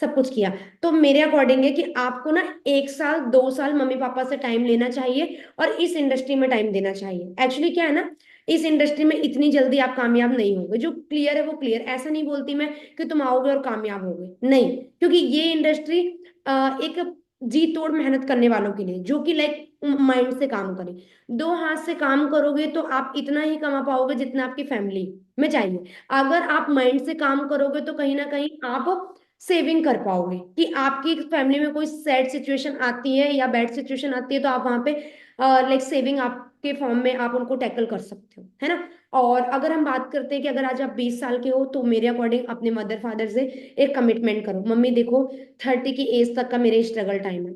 सब कुछ किया, तो मेरे अकॉर्डिंग है कि आपको ना 1 साल 2 साल मम्मी पापा से टाइम लेना चाहिए और इस इंडस्ट्री में टाइम देना चाहिए। एक्चुअली क्या है ना, इस इंडस्ट्री में इतनी जल्दी आप कामयाब नहीं होगे, जो क्लियर है वो क्लियर, ऐसा नहीं बोलती मैं कि तुम आओगे और कामयाब होगे, नहीं, क्योंकि ये इंडस्ट्री एक जी तोड़ मेहनत करने वालों के लिए, जो कि लाइक माइंड से काम करें, 2 हाथ से काम करोगे तो आप इतना ही कमा पाओगे जितना आपकी फैमिली में चाहिए। अगर आप माइंड से काम करोगे तो कहीं ना कहीं आप सेविंग कर पाओगे, कि आपकी फैमिली में कोई सैड सिचुएशन आती है या बैड सिचुएशन आती है तो आप वहां पे लाइक सेविंग आप के फॉर्म में आप उनको टैकल कर सकते हो, है ना। और अगर हम बात करते हैं कि अगर आज आप 20 साल के हो, तो मेरे अकॉर्डिंग अपने मदर फादर से एक कमिटमेंट करो, मम्मी देखो 30 की एज तक का मेरे स्ट्रगल टाइम है,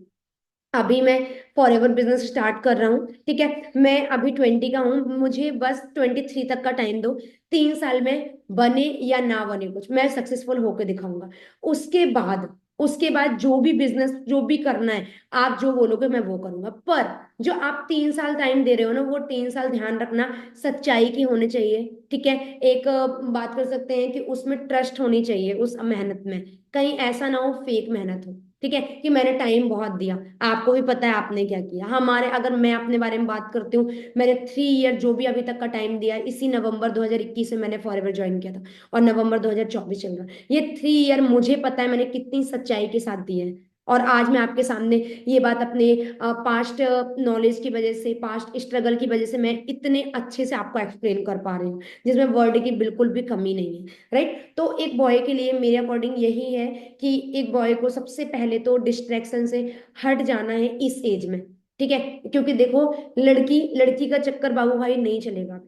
अभी मैं फॉरएवर बिजनेस स्टार्ट कर रहा हूँ, ठीक है, मैं अभी 20 का हूँ, मुझे बस 23 तक का टाइम दो, 3 साल में बने या ना बने कुछ, मैं सक्सेसफुल होकर दिखाऊंगा। उसके बाद उसके बाद जो भी बिजनेस जो भी करना है, आप जो बोलोगे मैं वो करूंगा। पर जो आप 3 साल टाइम दे रहे हो ना, वो 3 साल ध्यान रखना सच्चाई की होनी चाहिए, ठीक है। एक बात कर सकते हैं कि उसमें ट्रस्ट होनी चाहिए उस मेहनत में, कहीं ऐसा ना हो फेक मेहनत हो, ठीक है, कि मैंने टाइम बहुत दिया, आपको भी पता है आपने क्या किया। हमारे अगर मैं अपने बारे में बात करती हूँ, मैंने 3 ईयर जो भी अभी तक का टाइम दिया है, इसी नवंबर 2021 में मैंने फॉरएवर ज्वाइन किया था, और नवंबर 2024 चल रहा है, ये 3 ईयर मुझे पता है मैंने कितनी सच्चाई के साथ दिए हैं। और आज मैं आपके सामने ये बात अपने पास्ट नॉलेज की वजह से, पास्ट स्ट्रगल की वजह से मैं इतने अच्छे से आपको एक्सप्लेन कर पा रही हूँ, जिसमें वर्ड की बिल्कुल भी कमी नहीं है, राइट। तो एक बॉय के लिए मेरे अकॉर्डिंग यही है कि एक बॉय को सबसे पहले तो डिस्ट्रैक्शन से हट जाना है इस एज में, ठीक है। क्योंकि देखो, लड़की लड़की का चक्कर बाबू भाई नहीं चलेगा,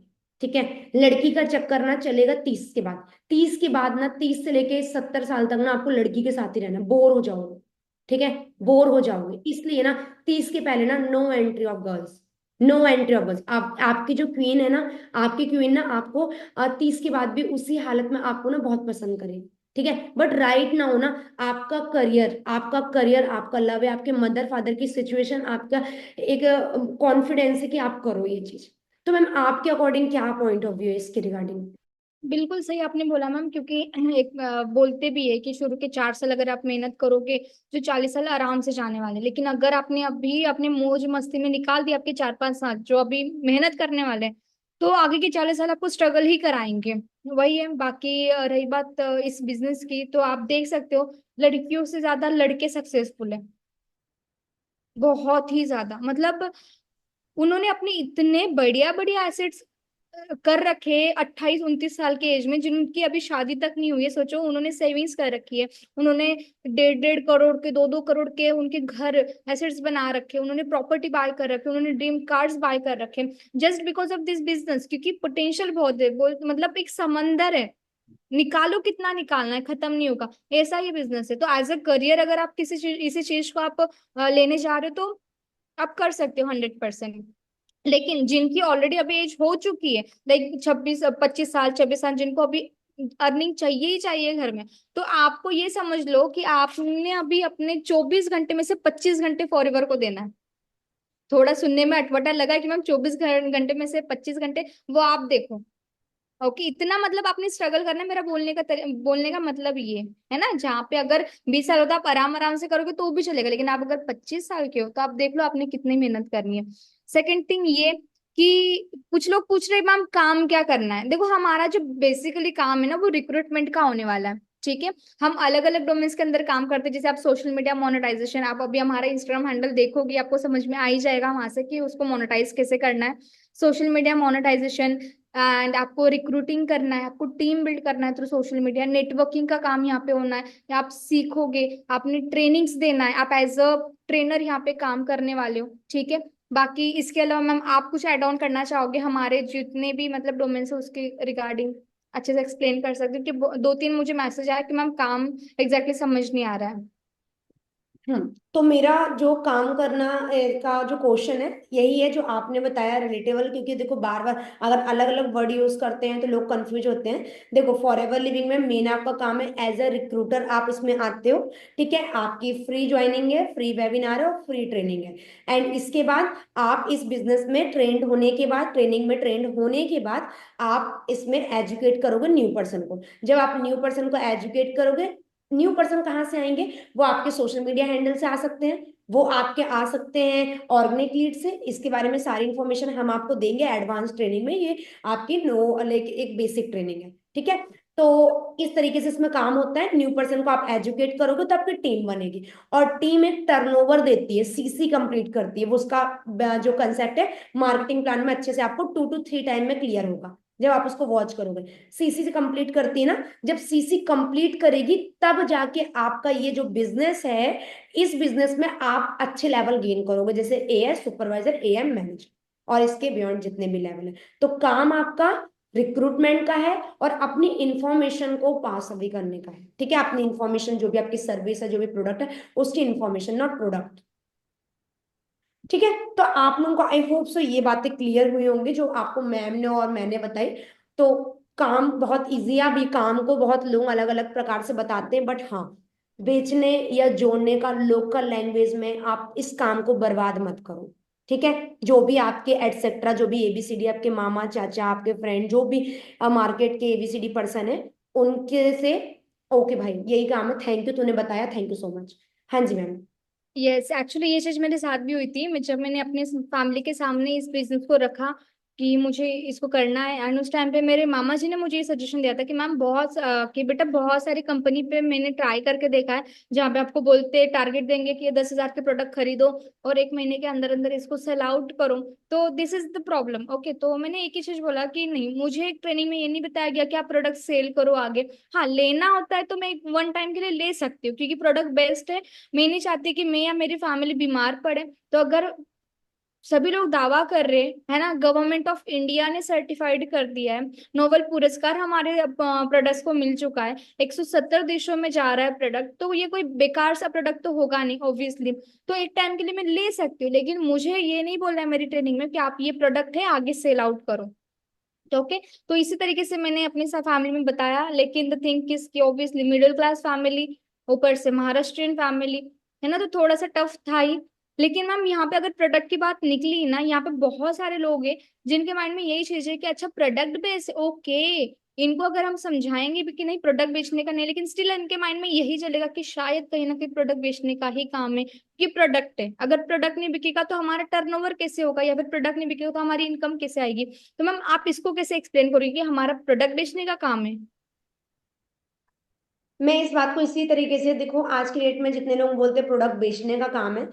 ठीक है। लड़की का चक्कर ना चलेगा 30 के बाद, 30 के बाद ना, 30 से लेके 70 साल तक ना आपको लड़की के साथ ही रहना, बोर हो जाओगे, ठीक है, बोर हो जाओगे, इसलिए ना 30 के पहले ना no entry of girls, no entry of girls. आप आपकी जो क्वीन है ना, आपकी क्वीन ना आपको 30 के बाद भी उसी हालत में आपको ना बहुत पसंद करेगी, ठीक है। बट राइट ना हो ना, आपका करियर, आपका करियर, आपका लव है, आपके मदर फादर की सिचुएशन, आपका एक कॉन्फिडेंस है कि आप करो ये चीज। तो मैम आपके अकॉर्डिंग क्या पॉइंट ऑफ व्यू है इसके रिगार्डिंग? बिल्कुल सही आपने बोला मैम, क्योंकि एक बोलते भी है कि शुरू के 4 साल अगर आप मेहनत करोगे, जो 40 साल आराम से जाने वाले, लेकिन अगर आपने अभी अपने मौज मस्ती में निकाल दिया आपके 4-5 साल जो अभी मेहनत करने वाले हैं, तो आगे के 40 साल आपको स्ट्रगल ही कराएंगे। वही है। बाकी रही बात इस बिजनेस की, तो आप देख सकते हो लड़कियों से ज्यादा लड़के सक्सेसफुल है, बहुत ही ज्यादा। मतलब उन्होंने अपने इतने बढ़िया बढ़िया एसेट्स कर रखे 28-29 साल के एज में, जिनकी अभी शादी तक नहीं हुई है। सोचो, उन्होंने सेविंग्स कर रखी है, उन्होंने 1.5-1.5 करोड़ के, 2-2 करोड़ के उनके घर एसेट्स बना रखे, उन्होंने प्रॉपर्टी बाय कर रखे, उन्होंने ड्रीम कार्स बाय कर रखे, just because of this business. क्योंकि पोटेंशियल बहुत है, मतलब एक समंदर है, निकालो कितना निकालना है, खत्म नहीं होगा। ऐसा ये बिजनेस है। तो एज अ करियर अगर आप किसी चीज, इसी चीज को आप लेने जा रहे हो, तो आप कर सकते हो 100%। लेकिन जिनकी ऑलरेडी अभी एज हो चुकी है, लाइक 26-25 साल, 26 साल, जिनको अभी अर्निंग चाहिए ही चाहिए घर में, तो आपको ये समझ लो कि आपने अभी अपने 24 घंटे में से 25 घंटे फॉरएवर को देना है। थोड़ा सुनने में अटपटा लगा कि मैम 24 घंटे में से 25 घंटे, वो आप देखो। ओके, इतना मतलब आपने स्ट्रगल करना है। मेरा बोलने का मतलब ये है ना, जहाँ पे अगर 20 साल होता आप आराम आराम से करोगे तो भी चलेगा, लेकिन आप अगर 25 साल के हो तो आप देख लो आपने कितनी मेहनत करनी है। सेकंड थिंग ये कि कुछ लोग पूछ रहे मैम काम क्या करना है। देखो, हमारा जो बेसिकली काम है ना, वो रिक्रूटमेंट का होने वाला है, ठीक है। हम अलग अलग डोमेन्स के अंदर काम करते हैं, जैसे आप सोशल मीडिया मोनेटाइजेशन, आप अभी हमारा इंस्टाग्राम हैंडल देखोगे आपको समझ में आ ही जाएगा वहां से कि उसको मोनेटाइज कैसे करना है। सोशल मीडिया मोनेटाइजेशन, एंड आपको रिक्रूटिंग करना है, आपको टीम बिल्ड करना है थ्रू सोशल मीडिया, नेटवर्किंग का काम यहाँ पे होना है, या आप सीखोगे, आपने ट्रेनिंग्स देना है, आप एज अ ट्रेनर यहाँ पे काम करने वाले हो, ठीक है। बाकी इसके अलावा मैम आप कुछ ऐड ऑन करना चाहोगे हमारे जितने भी मतलब डोमेन्स है उसके रिगार्डिंग, अच्छे से एक्सप्लेन कर सकते हो? कि 2-3 मुझे मैसेज आया कि मैम काम एग्जैक्टली समझ नहीं आ रहा है। तो मेरा जो काम करना का जो क्वेश्चन है, यही है जो आपने बताया रिलेटेबल, क्योंकि देखो बार बार अगर अलग अलग वर्ड यूज करते हैं तो लोग कंफ्यूज होते हैं। देखो फॉरएवर लिविंग में मेन आपका काम है एज अ रिक्रूटर, आप इसमें आते हो, ठीक है, आपकी फ्री ज्वाइनिंग है, फ्री वेबिनार है और फ्री ट्रेनिंग है। एंड इसके बाद आप इस बिजनेस में ट्रेंड होने के बाद, ट्रेनिंग में ट्रेंड होने के बाद आप इसमें एजुकेट करोगे न्यू पर्सन को। जब आप न्यू पर्सन को एजुकेट करोगे, न्यू पर्सन कहाँ से आएंगे? वो आपके सोशल मीडिया हैंडल से आ सकते हैं, वो आपके आ सकते हैं ऑर्गेनिक लीड से। इसके बारे में सारी इंफॉर्मेशन हम आपको देंगे एडवांस ट्रेनिंग में, ये आपकी नो लाइक एक बेसिक ट्रेनिंग है, ठीक है। तो इस तरीके से इसमें काम होता है, न्यू पर्सन को आप एजुकेट करोगे तो आपकी टीम बनेगी, और टीम एक टर्नओवर देती है, सीसी कंप्लीट करती है, वो उसका जो कंसेप्ट है मार्केटिंग प्लान में अच्छे से आपको 2 to 3 टाइम में क्लियर होगा जब आप उसको वॉच करोगे। सीसी से कंप्लीट करती है ना, जब सीसी कंप्लीट करेगी तब जाके आपका ये जो बिजनेस है, इस बिजनेस में आप अच्छे लेवल गेन करोगे, जैसे एएस सुपरवाइजर, एएम मैनेजर। और इसके बियॉन्ड जितने भी लेवल है। तो काम आपका रिक्रूटमेंट का है और अपनी इंफॉर्मेशन को पास अभी करने का है, ठीक है। अपनी इंफॉर्मेशन जो भी आपकी सर्विस है, जो भी प्रोडक्ट है, उसकी इंफॉर्मेशन, नॉट प्रोडक्ट, ठीक है। तो आप लोगों को आई होप सो ये बातें क्लियर हुई होंगी जो आपको मैम ने और मैंने बताई। तो काम बहुत इजी है। अभी काम को बहुत लोग अलग अलग प्रकार से बताते हैं, बट हाँ, बेचने या जोड़ने का लोकल लैंग्वेज में आप इस काम को बर्बाद मत करो, ठीक है। जो भी आपके एटसेट्रा, जो भी एबीसीडी, आपके मामा चाचा, आपके फ्रेंड, जो भी मार्केट के एबीसीडी पर्सन है, उनके से ओके भाई यही काम है, थैंक यू तूने बताया, थैंक यू सो मच। हाँ जी मैम। यस, एक्चुअली ये चीज मेरे साथ भी हुई थी। मैं जब मैंने अपने फैमिली के सामने इस बिजनेस को रखा कि मुझे इसको करना है, एंड उस टाइम पे मेरे मामा जी ने मुझे ये सजेशन दिया था कि मैम कि बेटा बहुत सारी कंपनी पे मैंने ट्राई करके देखा है जहाँ पे आपको बोलते टारगेट देंगे कि ये 10,000 के प्रोडक्ट खरीदो और एक महीने के अंदर अंदर इसको सेल आउट करो, तो this is the problem. Okay, तो मैंने एक ही चीज बोला कि नहीं, मुझे एक ट्रेनिंग में ये नहीं बताया गया कि आप प्रोडक्ट सेल करो आगे। हाँ, लेना होता है तो मैं वन टाइम के लिए ले सकती हूँ क्योंकि प्रोडक्ट बेस्ट है। मैं नहीं चाहती कि मैं या मेरी फैमिली बीमार पड़े। तो अगर सभी लोग दावा कर रहे हैं, है ना, गवर्नमेंट ऑफ इंडिया ने सर्टिफाइड कर दिया है, नोबेल पुरस्कार हमारे प्रोडक्ट्स को मिल चुका है, 170 देशों में जा रहा है प्रोडक्ट, तो ये कोई बेकार सा प्रोडक्ट तो होगा नहीं ऑब्वियसली। तो एक टाइम के लिए मैं ले सकती हूँ, लेकिन मुझे ये नहीं बोलना है मेरी ट्रेनिंग में कि आप ये प्रोडक्ट है आगे सेल आउट करो। तो ओके, तो इसी तरीके से मैंने अपनी सब फैमिली में बताया। लेकिन द थिंग इज कि ऑब्वियसली मिडिल क्लास फैमिली, ऊपर से महाराष्ट्रियन फैमिली, है ना, तो थोड़ा सा टफ था ही। लेकिन मैम यहाँ पे अगर प्रोडक्ट की बात निकली ना, यहाँ पे बहुत सारे लोग हैं जिनके माइंड में यही चीज है कि अच्छा प्रोडक्ट बेस ओके, इनको अगर हम समझाएंगे भी कि नहीं प्रोडक्ट बेचने का नहीं, लेकिन स्टिल इनके माइंड में यही चलेगा कि शायद कहीं ना कहीं प्रोडक्ट बेचने का ही काम है कि प्रोडक्ट है, अगर प्रोडक्ट नहीं बिकेगा तो हमारा टर्नओवर कैसे होगा, या फिर प्रोडक्ट नहीं बिकेगा तो हमारी इनकम कैसे आएगी। तो मैम आप इसको कैसे एक्सप्लेन करोगे कि हमारा प्रोडक्ट बेचने का काम है। मैं इस बात को इसी तरीके से देखो, आज की डेट में जितने लोग बोलते हैं प्रोडक्ट बेचने का काम है,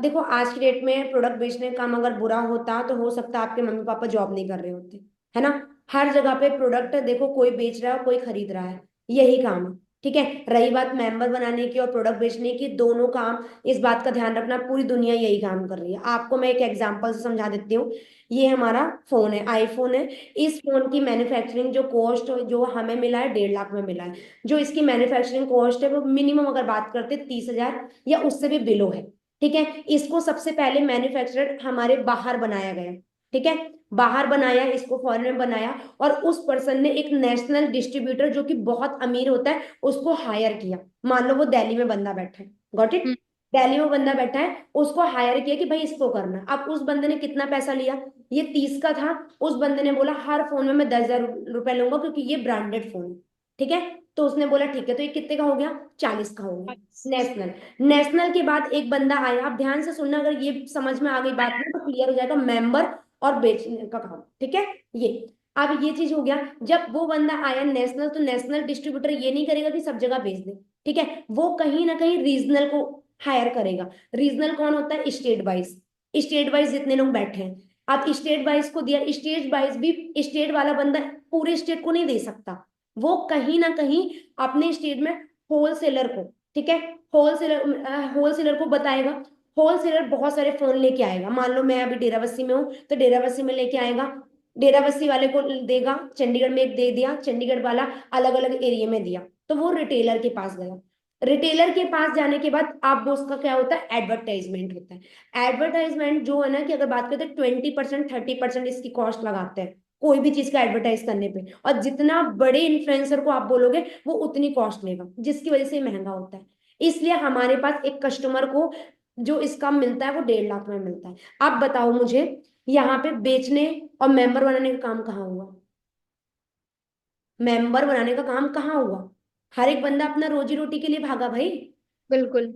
देखो आज की डेट में प्रोडक्ट बेचने का काम अगर बुरा होता तो हो सकता है आपके मम्मी पापा जॉब नहीं कर रहे होते, है ना। हर जगह पे प्रोडक्ट देखो, कोई बेच रहा है कोई खरीद रहा है, यही काम है, ठीक है। रही बात मेंबर बनाने की और प्रोडक्ट बेचने की, दोनों काम, इस बात का ध्यान रखना, पूरी दुनिया यही काम कर रही है। आपको मैं एक एग्जांपल से समझा देती हूँ। ये हमारा फोन है, आईफोन है। इस फोन की मैन्युफैक्चरिंग जो कॉस्ट जो हमें मिला है, 1.5 लाख में मिला है। जो इसकी मैन्युफैक्चरिंग कॉस्ट है वो मिनिमम अगर बात करते 30,000 या उससे भी बिलो है, ठीक है। इसको सबसे पहले मैन्युफैक्चरर हमारे बाहर बनाया गया, ठीक है। बाहर बनाया, इसको फॉरेन में बनाया, और उस पर्सन ने एक नेशनल डिस्ट्रीब्यूटर जो कि बहुत अमीर होता है उसको हायर किया। मान लो वो दिल्ली में बंदा बैठा है, गॉट इट, हम्म। दिल्ली में बंदा बैठा है, उसको हायर किया कि भाई इसको करना है। अब उस बंदे ने कितना पैसा लिया, ये 30 का था। उस बंदे ने बोला हर फोन में मैं 10,000 रुपए लूंगा क्योंकि ये ब्रांडेड फोन है, ठीक है। तो उसने बोला ठीक है, तो ये कितने का हो गया, 40 का हो गया। नेशनल, नेशनल के बाद एक बंदा आया, आप ध्यान से सुनना, अगर ये समझ में आ गई बात में तो क्लियर हो जाएगा, मेंबर और बेचने का काम, ठीक है। ये अब ये चीज हो गया। जब वो बंदा आया नेशनल, तो नेशनल डिस्ट्रीब्यूटर ये नहीं करेगा कि सब जगह बेच दे, ठीक है। वो कहीं ना कहीं रीजनल को हायर करेगा। रीजनल कौन होता है, स्टेट वाइज, स्टेट वाइज जितने लोग बैठे हैं। अब स्टेट वाइज को दिया, स्टेट वाइज भी स्टेट वाला बंदा पूरे स्टेट को नहीं दे सकता, वो कहीं ना कहीं अपने स्टेट में होलसेलर को, ठीक है, होलसेलर को बताएगा। होलसेलर बहुत सारे फोन लेके आएगा, मान लो मैं अभी डेराबस्सी में हूँ तो डेराबस्सी में लेके आएगा, डेराबस्सी वाले को देगा, चंडीगढ़ में एक दे दिया, चंडीगढ़ वाला अलग अलग एरिया में दिया, तो वो रिटेलर के पास गया। रिटेलर के पास जाने के बाद आप उसका क्या होता है, एडवर्टाइजमेंट होता है। एडवर्टाइजमेंट जो है ना, कि अगर बात करते हैं 20% 30% इसकी कॉस्ट लगाते हैं कोई भी चीज का एडवर्टाइज करने पे, और जितना बड़े इन्फ्लुएंसर को आप बोलोगे वो उतनी कॉस्ट लेगा, जिसकी वजह से महंगा होता है। इसलिए हमारे पास एक कस्टमर को जो इसका मिलता है वो 1.5 लाख में मिलता है। आप बताओ मुझे, यहाँ पे बेचने और मेंबर बनाने का काम कहाँ हुआ, मेंबर बनाने का काम कहाँ हुआ। हर एक बंदा अपना रोजी रोटी के लिए भागा भाई। बिल्कुल।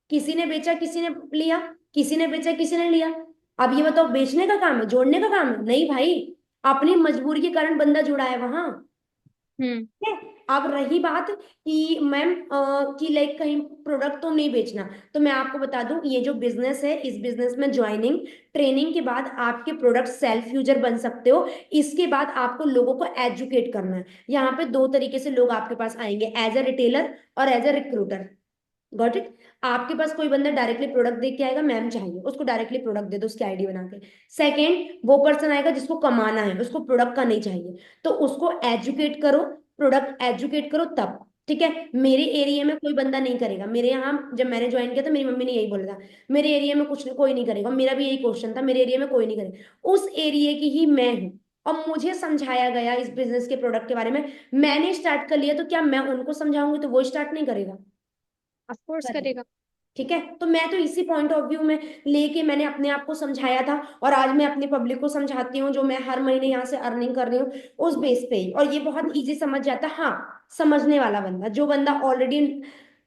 किसी ने बेचा किसी ने लिया, किसी ने बेचा किसी ने लिया। अब ये बताओ बेचने का काम है, जोड़ने का काम है, नहीं भाई। अपनी मजबूरी के कारण बंदा जुड़ा है वहां, हम्म। ठीक है। अब रही बात कि मैम कि लाइक कहीं प्रोडक्ट तो नहीं बेचना, तो मैं आपको बता दूं, ये जो बिजनेस है, इस बिजनेस में ज्वाइनिंग ट्रेनिंग के बाद आपके प्रोडक्ट सेल्फ यूजर बन सकते हो। इसके बाद आपको लोगों को एजुकेट करना है। यहाँ पे दो तरीके से लोग आपके पास आएंगे, एज अ रिटेलर और as a recruiter. Got it. आपके पास कोई बंदा डायरेक्टली प्रोडक्ट देख के आएगा, मैम चाहिए, उसको डायरेक्टली प्रोडक्ट दे दो उसकी आईडी बना के। सेकंड, वो पर्सन आएगा जिसको कमाना है, उसको प्रोडक्ट का नहीं चाहिए, तो उसको एजुकेट करो, प्रोडक्ट एजुकेट करो तब। ठीक है, मेरे एरिया में कोई बंदा नहीं करेगा। मेरे यहाँ जब मैंने ज्वाइन किया था मेरी मम्मी ने यही बोला था, मेरे एरिया में कुछ कोई नहीं करेगा। मेरा भी यही क्वेश्चन था, मेरे एरिया में कोई नहीं करेगा। उस एरिया की ही मैं हूँ, और मुझे समझाया गया इस बिजनेस के प्रोडक्ट के बारे में, मैंने स्टार्ट कर लिया, तो क्या मैं उनको समझाऊंगी तो वो स्टार्ट नहीं करेगा? ऑफ कोर्स करेगा। करेगा। ठीक है, तो मैं तो इसी पॉइंट ऑफ व्यू में लेके मैंने अपने आप को समझाया था, और आज मैं अपनी पब्लिक को समझाती हूँ, जो मैं हर महीने यहाँ से अर्निंग कर रही हूँ उस बेस पे ही। और ये बहुत इजी समझ जाता है। हाँ, समझने वाला बंदा, जो बंदा ऑलरेडी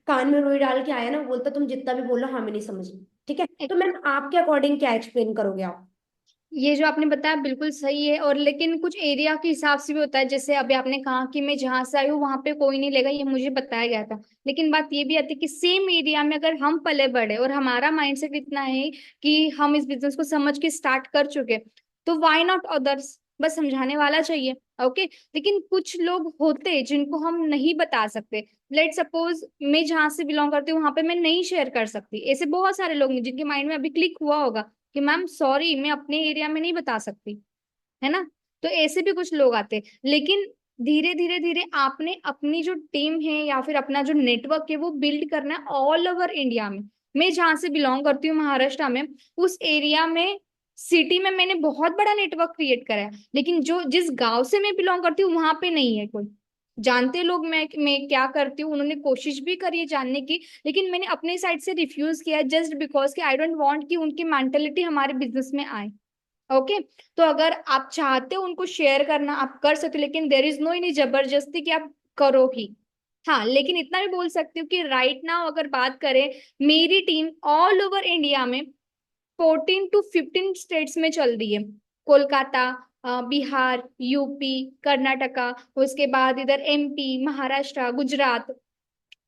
कान में रुई डाल के आया ना, वो बोलता तुम जितना भी बोलो हाँ मैं नहीं समझ रही। ठीक है, तो मैम आपके अकॉर्डिंग क्या एक्सप्लेन करोगे आप? ये जो आपने बताया बिल्कुल सही है, और लेकिन कुछ एरिया के हिसाब से भी होता है। जैसे अभी आपने कहा कि मैं जहां से आई हूँ वहां पे कोई नहीं लेगा, ये मुझे बताया गया था। लेकिन बात ये भी आती है कि सेम एरिया में अगर हम पले बढ़े और हमारा माइंडसेट इतना है कि हम इस बिजनेस को समझ के स्टार्ट कर चुके, तो वाई नॉट अदर्स। बस समझाने वाला चाहिए। ओके। लेकिन कुछ लोग होते हैं जिनको हम नहीं बता सकते। लेट सपोज मैं जहां से बिलोंग करती हूँ वहां पे मैं नहीं शेयर कर सकती। ऐसे बहुत सारे लोग हैं जिनके माइंड में अभी क्लिक हुआ होगा कि मैम सॉरी, मैं अपने एरिया में नहीं बता सकती, है ना। तो ऐसे भी कुछ लोग आते हैं। लेकिन धीरे धीरे धीरे आपने अपनी जो टीम है या फिर अपना जो नेटवर्क है वो बिल्ड करना है ऑल ओवर इंडिया में। मैं जहां से बिलोंग करती हूँ महाराष्ट्र में, उस एरिया में, सिटी में मैंने बहुत बड़ा नेटवर्क क्रिएट करा है। लेकिन जो जिस गांव से मैं बिलोंग करती हूँ वहां पे नहीं है कोई। जानते लोग मैं क्या करती हूँ, उन्होंने कोशिश भी करी है जानने की, लेकिन मैंने अपने साइड से रिफ्यूज किया जस्ट बिकॉज कि आई डोंट वांट कि उनकी मेंटेलिटी हमारे बिजनेस में आए। ओके। तो अगर आप चाहते हो उनको शेयर करना आप कर सकते हो, लेकिन देर इज नो इनी जबरदस्ती कि आप करो ही। हाँ, लेकिन इतना भी बोल सकती हूँ कि राइट नाउ अगर बात करें, मेरी टीम ऑल ओवर इंडिया में 14 to 15 स्टेट्स में चल रही है। कोलकाता, बिहार, यूपी, कर्नाटका, उसके बाद इधर एमपी, महाराष्ट्र, गुजरात,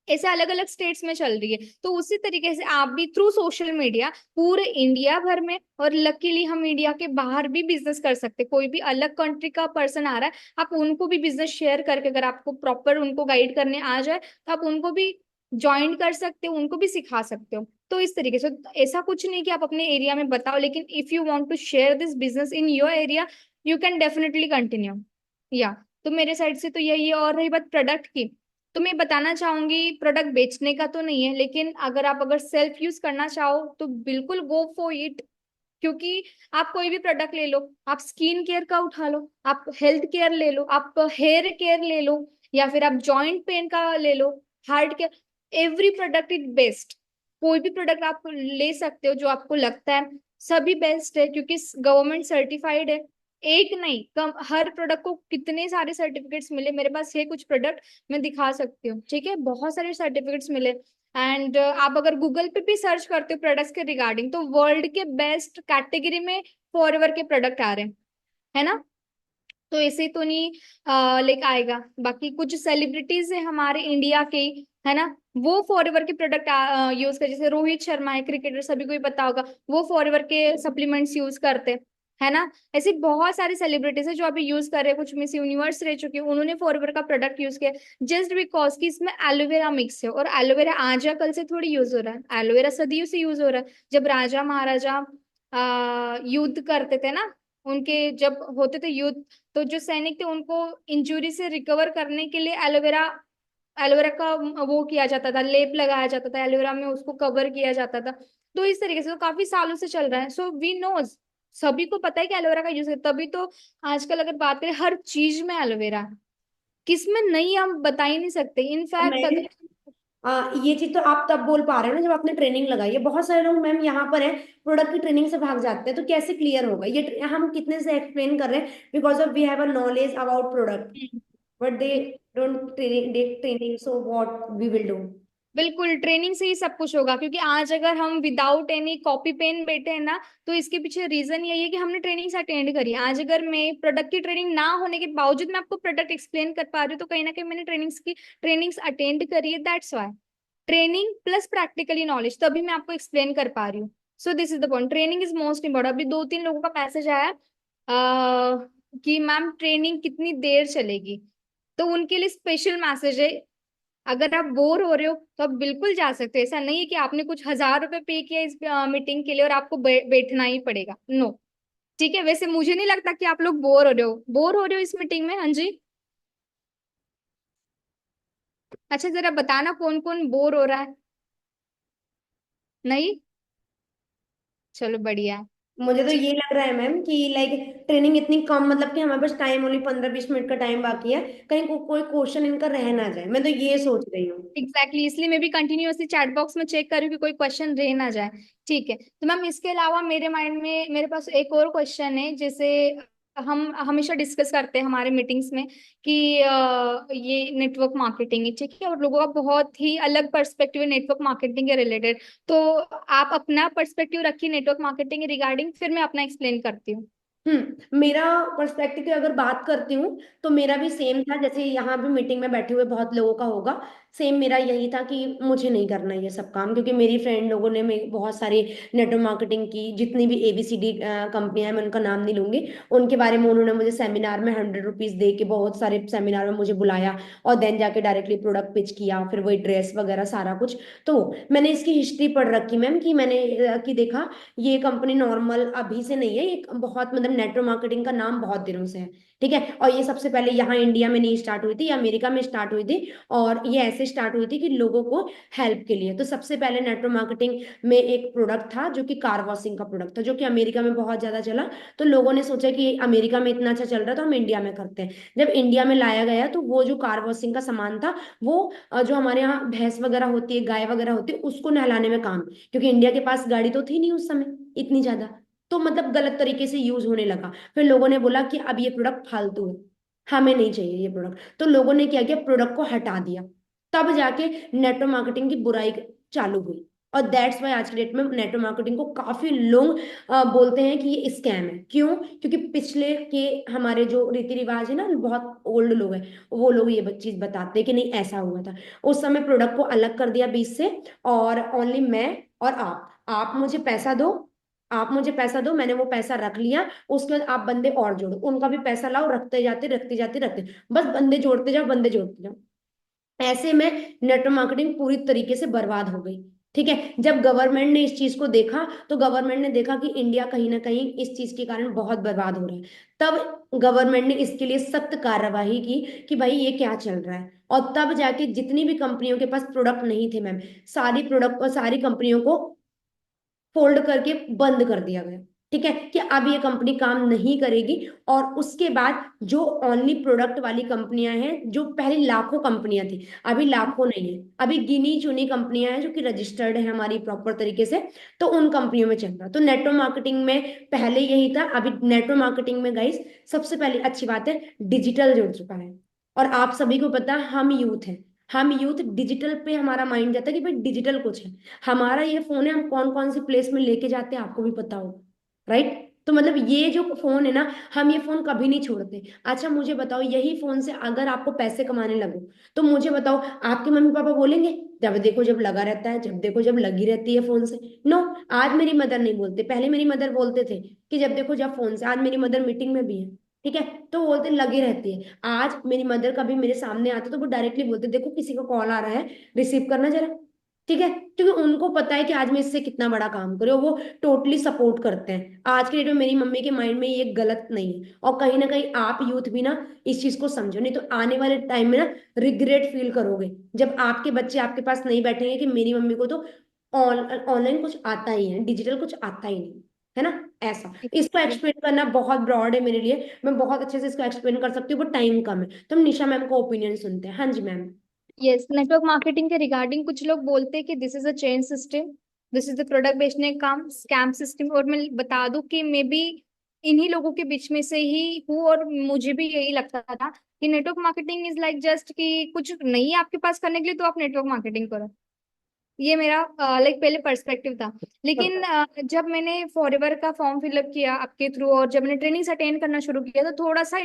ऐसे अलग अलग स्टेट्स में चल रही है। तो उसी तरीके से आप भी थ्रू सोशल मीडिया पूरे इंडिया भर में, और लकीली हम इंडिया के बाहर भी बिजनेस कर सकते हैं। कोई भी अलग कंट्री का पर्सन आ रहा है, आप उनको भी बिजनेस शेयर करके, अगर आपको प्रॉपर उनको गाइड करने आ जाए तो आप उनको भी ज्वाइन कर सकते हो, उनको भी सिखा सकते हो। तो इस तरीके से ऐसा कुछ नहीं कि आप अपने एरिया में बताओ, लेकिन if you want to share this business in your area, you can definitely continue. या तो मेरे साइड से तो यही है। और रही बात प्रोडक्ट की, तो मैं बताना चाहूंगी प्रोडक्ट बेचने का तो नहीं है, लेकिन अगर सेल्फ यूज करना चाहो तो बिल्कुल गो फॉर इट। क्योंकि आप कोई भी प्रोडक्ट ले लो, आप स्किन केयर का उठा लो, आप हेल्थ केयर ले लो, आप हेयर केयर ले लो, या फिर आप जॉइंट पेन का ले लो, heart care, every product is best. कोई भी प्रोडक्ट आप ले सकते हो जो आपको लगता है सभी बेस्ट है, क्योंकि गवर्नमेंट सर्टिफाइड है। एक नहीं, कम, हर प्रोडक्ट को कितने सारे सर्टिफिकेट्स मिले, मेरे पास है कुछ प्रोडक्ट, मैं दिखा सकती हूँ। ठीक है, बहुत सारे सर्टिफिकेट्स मिले। एंड आप अगर गूगल पे भी सर्च करते हो प्रोडक्ट्स के रिगार्डिंग, तो वर्ल्ड के बेस्ट कैटेगरी में फॉरएवर के प्रोडक्ट आ रहे हैं, है ना। तो ऐसे तो नहीं लेके आएगा। बाकी कुछ सेलिब्रिटीज है हमारे इंडिया के ही, है ना, वो फॉरएवर के प्रोडक्ट यूज कर, जैसे रोहित शर्मा है क्रिकेटर, सभी को ही पता होगा, वो फॉरएवर के सप्लीमेंट्स यूज करते हैं, है ना। ऐसी बहुत सारी सेलिब्रिटीज है जो अभी यूज कर रहे हैं, कुछ मिस यूनिवर्स रह चुके हैं, उन्होंने फॉरएवर का प्रोडक्ट यूज किया जस्ट बिकॉज कि इसमें एलोवेरा मिक्स है। और एलोवेरा आज या कल से थोड़ी यूज हो रहा है, एलोवेरा सदियों से यूज हो रहा है। जब राजा महाराजा युद्ध करते थे ना, उनके जब होते थे युद्ध, तो जो सैनिक थे उनको इंजुरी से रिकवर करने के लिए एलोवेरा एलोवेरा का वो किया जाता था, लेप लगाया जाता था एलोवेरा में, उसको कवर किया जाता था। तो इस तरीके से तो काफी सालों से चल रहा है। सो वी नोज, सभी को पता है कि एलोवेरा का यूज है, तभी तो आजकल अगर बात करें हर चीज में एलोवेरा, किसमें नहीं हम बता ही नहीं सकते। तो इनफैक्ट मैम, अगर ये चीज तो आप तब बोल पा रहे हो ना जब आपने ट्रेनिंग लगाई है। बहुत सारे लोग मैम यहाँ पर है, प्रोडक्ट की ट्रेनिंग से भाग जाते हैं, तो कैसे क्लियर होगा ये? हम कितने से एक्सप्लेन कर रहे हैं, because of we have a knowledge about product, but they don't training, so what we will do? बिल्कुल ट्रेनिंग से ही सब कुछ होगा, क्योंकि आज अगर हम विदाउट एनी कॉपी पेन बैठे हैं ना, तो इसके पीछे रीजन यही है कि हमने ट्रेनिंग अटेंड करी है। आज अगर मैं प्रोडक्ट की ट्रेनिंग ना होने के बावजूद मैं आपको प्रोडक्ट एक्सप्लेन कर पा रही हूँ, तो कहीं ना कहीं मैंने ट्रेनिंग्स अटेंड करी है, that's why. Training plus practically knowledge, तभी मैं आपको एक्सप्लेन कर पा रही हूँ। So this is the point, training is most important. अभी 2-3 लोगों का मैसेज आया कि मैम ट्रेनिंग कितनी देर चलेगी, तो उनके लिए स्पेशल मैसेज है। अगर आप बोर हो रहे हो तो आप बिल्कुल जा सकते हो। ऐसा नहीं है कि आपने कुछ 1000 रुपए पे किया इस मीटिंग के लिए और आपको बैठना ही पड़ेगा, नो। ठीक है, वैसे मुझे नहीं लगता कि आप लोग बोर हो रहे हो इस मीटिंग में। हाँ जी। अच्छा, जरा बताना कौन कौन बोर हो रहा है। नहीं, चलो बढ़िया है। मुझे तो ठीक। ये लग रहा है मैम कि लाइक ट्रेनिंग इतनी कम, मतलब कि हमारे पास टाइम ओनली 15-20 मिनट का टाइम बाकी है, कहीं कोई क्वेश्चन इनका रह ना जाए, मैं तो ये सोच रही हूँ। एग्जैक्टली इसलिए मैं भी कंटिन्यूअसली चैट बॉक्स में चेक कर रही हूँ कि कोई क्वेश्चन रह ना जाए। ठीक है, तो मैम इसके अलावा मेरे माइंड में मेरे पास एक और क्वेश्चन है। जैसे हम हमेशा डिस्कस करते हैं हमारे मीटिंग्स में कि ये नेटवर्क मार्केटिंग है, ठीक है, और लोगों का बहुत ही अलग पर्सपेक्टिव है नेटवर्क मार्केटिंग के रिलेटेड। तो आप अपना पर्सपेक्टिव रखिए नेटवर्क मार्केटिंग के रिगार्डिंग, फिर मैं अपना एक्सप्लेन करती हूँ। मेरा पर्सपेक्टिव की अगर बात करती हूँ तो मेरा भी सेम था, जैसे यहाँ भी मीटिंग में बैठे हुए बहुत लोगों का होगा। सेम मेरा यही था कि मुझे नहीं करना ये सब काम, क्योंकि मेरी फ्रेंड लोगों ने बहुत सारी नेटवर्क मार्केटिंग की, जितनी भी ABCD कंपनियां हैं, मैं उनका नाम नहीं लूंगी, उनके बारे में उन्होंने मुझे सेमिनार में 100 रुपीज दे के बहुत सारे सेमिनार में मुझे बुलाया, और देन जाके डायरेक्टली प्रोडक्ट पिच किया, फिर वही ड्रेस वगैरह सारा कुछ। तो मैंने इसकी हिस्ट्री पढ़ रखी मैम, कि मैंने कि देखा ये कंपनी नॉर्मल अभी से नहीं है, ये बहुत मतलब नेटवर्क मार्केटिंग का नाम बहुत दिनों से है। ठीक है, और ये सबसे पहले यहाँ इंडिया में नहीं स्टार्ट हुई थी, ये अमेरिका में स्टार्ट हुई थी, और ये ऐसे स्टार्ट हुई थी कि लोगों को हेल्प के लिए। तो सबसे पहले नेटवर्क मार्केटिंग में एक प्रोडक्ट था जो कि कार वॉशिंग का प्रोडक्ट था, जो कि अमेरिका में बहुत ज्यादा चला। तो लोगों ने सोचा कि अमेरिका में इतना अच्छा चल रहा है तो हम इंडिया में करते हैं। जब इंडिया में लाया गया तो वो जो कार वॉशिंग का सामान था, वो जो हमारे यहाँ भैंस वगैरह होती है, गाय वगैरह होती है, उसको नहलाने में काम, क्योंकि इंडिया के पास गाड़ी तो थी नहीं उस समय इतनी ज्यादा, तो मतलब गलत तरीके से यूज होने लगा। फिर लोगों ने बोला कि अब ये प्रोडक्ट फालतू है, हमें नहीं चाहिए ये प्रोडक्ट, तो लोगों ने क्या किया, प्रोडक्ट को हटा दिया। तब जाके नेटवर्क मार्केटिंग की बुराई चालू हुई। और दैट्स वाई आज की डेट में नेटवर्क मार्केटिंग को काफी लोग बोलते हैं कि ये स्कैम है। क्यों? क्योंकि पिछले के हमारे जो रीति रिवाज है ना, बहुत ओल्ड लोग हैं, वो लोग ये चीज बताते हैं कि नहीं ऐसा हुआ था। उस समय प्रोडक्ट को अलग कर दिया बीच से, और ओनली मैं और आप मुझे पैसा दो, आप मुझे पैसा दो, मैंने वो पैसा रख लिया, उसके बाद आप बंदे और जोड़ो, उनका भी पैसा लाओ, रखते जाते रखते जाते रखते, बस बंदे जोड़ते जाओ, बंदे जोड़ते जाओ। ऐसे में नेटवर्क मार्केटिंग पूरी तरीके से बर्बाद हो गई। ठीक है, जब गवर्नमेंट ने इस चीज को देखा, तो गवर्नमेंट ने देखा कि इंडिया कहीं ना कहीं इस चीज के कारण बहुत बर्बाद हो रहा है। तब गवर्नमेंट ने इसके लिए सख्त कार्यवाही की कि भाई ये क्या चल रहा है। और तब जाके जितनी भी कंपनियों के पास प्रोडक्ट नहीं थे मैम, सारी प्रोडक्ट सारी कंपनियों को फोल्ड करके बंद कर दिया गया। ठीक है, कि अब ये कंपनी काम नहीं करेगी। और उसके बाद जो ओनली प्रोडक्ट वाली कंपनियां हैं, जो पहले लाखों कंपनियां थी, अभी लाखों नहीं है, अभी गिनी चुनी कंपनियां हैं जो कि रजिस्टर्ड है हमारी प्रॉपर तरीके से, तो उन कंपनियों में चल रहा। तो नेटवर्क मार्केटिंग में पहले यही था, अभी नेटवर्क मार्केटिंग में गाइस सबसे पहले अच्छी बात है, डिजिटल जुड़ चुका है। और आप सभी को पता है, हम यूथ हैं, हम यूथ डिजिटल पे हमारा माइंड जाता है कि भाई डिजिटल कुछ है। हमारा ये फोन है, हम कौन कौन सी प्लेस में लेके जाते हैं आपको भी पता हो, राइट? तो मतलब ये जो फोन है ना, हम ये फोन कभी नहीं छोड़ते। अच्छा मुझे बताओ, यही फोन से अगर आपको पैसे कमाने लगो, तो मुझे बताओ, आपके मम्मी पापा बोलेंगे जब देखो जब लगा रहता है, जब देखो जब लगी रहती है फोन से? नो। आज मेरी मदर नहीं बोलते, पहले मेरी मदर बोलते थे कि जब देखो जब फोन से। आज मेरी मदर मीटिंग में भी है, ठीक है, तो बोलते लगी रहती है। आज मेरी मदर कभी मेरे सामने आते तो वो डायरेक्टली बोलते, देखो किसी का कॉल आ रहा है, रिसीव करना जरा। ठीक है, क्योंकि उनको पता है कि आज मैं इससे कितना बड़ा काम करूँ, वो टोटली सपोर्ट करते हैं। आज के डेट में मेरी मम्मी के माइंड में ये गलत नहीं है, और कहीं ना कहीं आप यूथ भी ना इस चीज को समझो, नहीं तो आने वाले टाइम में ना रिग्रेट फील करोगे, जब आपके बच्चे आपके पास नहीं बैठेंगे कि मेरी मम्मी को तो ऑनलाइन कुछ आता ही है, डिजिटल कुछ आता ही नहीं है ना। ऐसा इसको एक्सप्लेन करना बहुत ब्रॉड है मेरे लिए, मैं बहुत अच्छे से इसको एक्सप्लेन कर सकती हूँ, बट टाइम कम है, तो हम निशा मैम को ओपिनियन सुनते हैं। हाँ जी मैम। यस, नेटवर्क मार्केटिंग के रिगार्डिंग कुछ लोग बोलते हैं कि this is a chain system, this is the product बेचने का काम, स्कैम सिस्टम। और मैं बता दूं कि मैं भी इन्हीं लोगों के बीच में से ही हूँ, और मुझे भी यही लगता था कि network marketing is like just कि कुछ नहीं है आपके पास करने के लिए तो आप नेटवर्क मार्केटिंग करो। ये मेरा लाइक पहले पर्सपेक्टिव था। लेकिन जब मैंने फॉरएवर का फॉर्म फिलअप किया आपके थ्रू, और जब मैंने ट्रेनिंग्स अटेंड करना शुरू किया, तो थोड़ा सा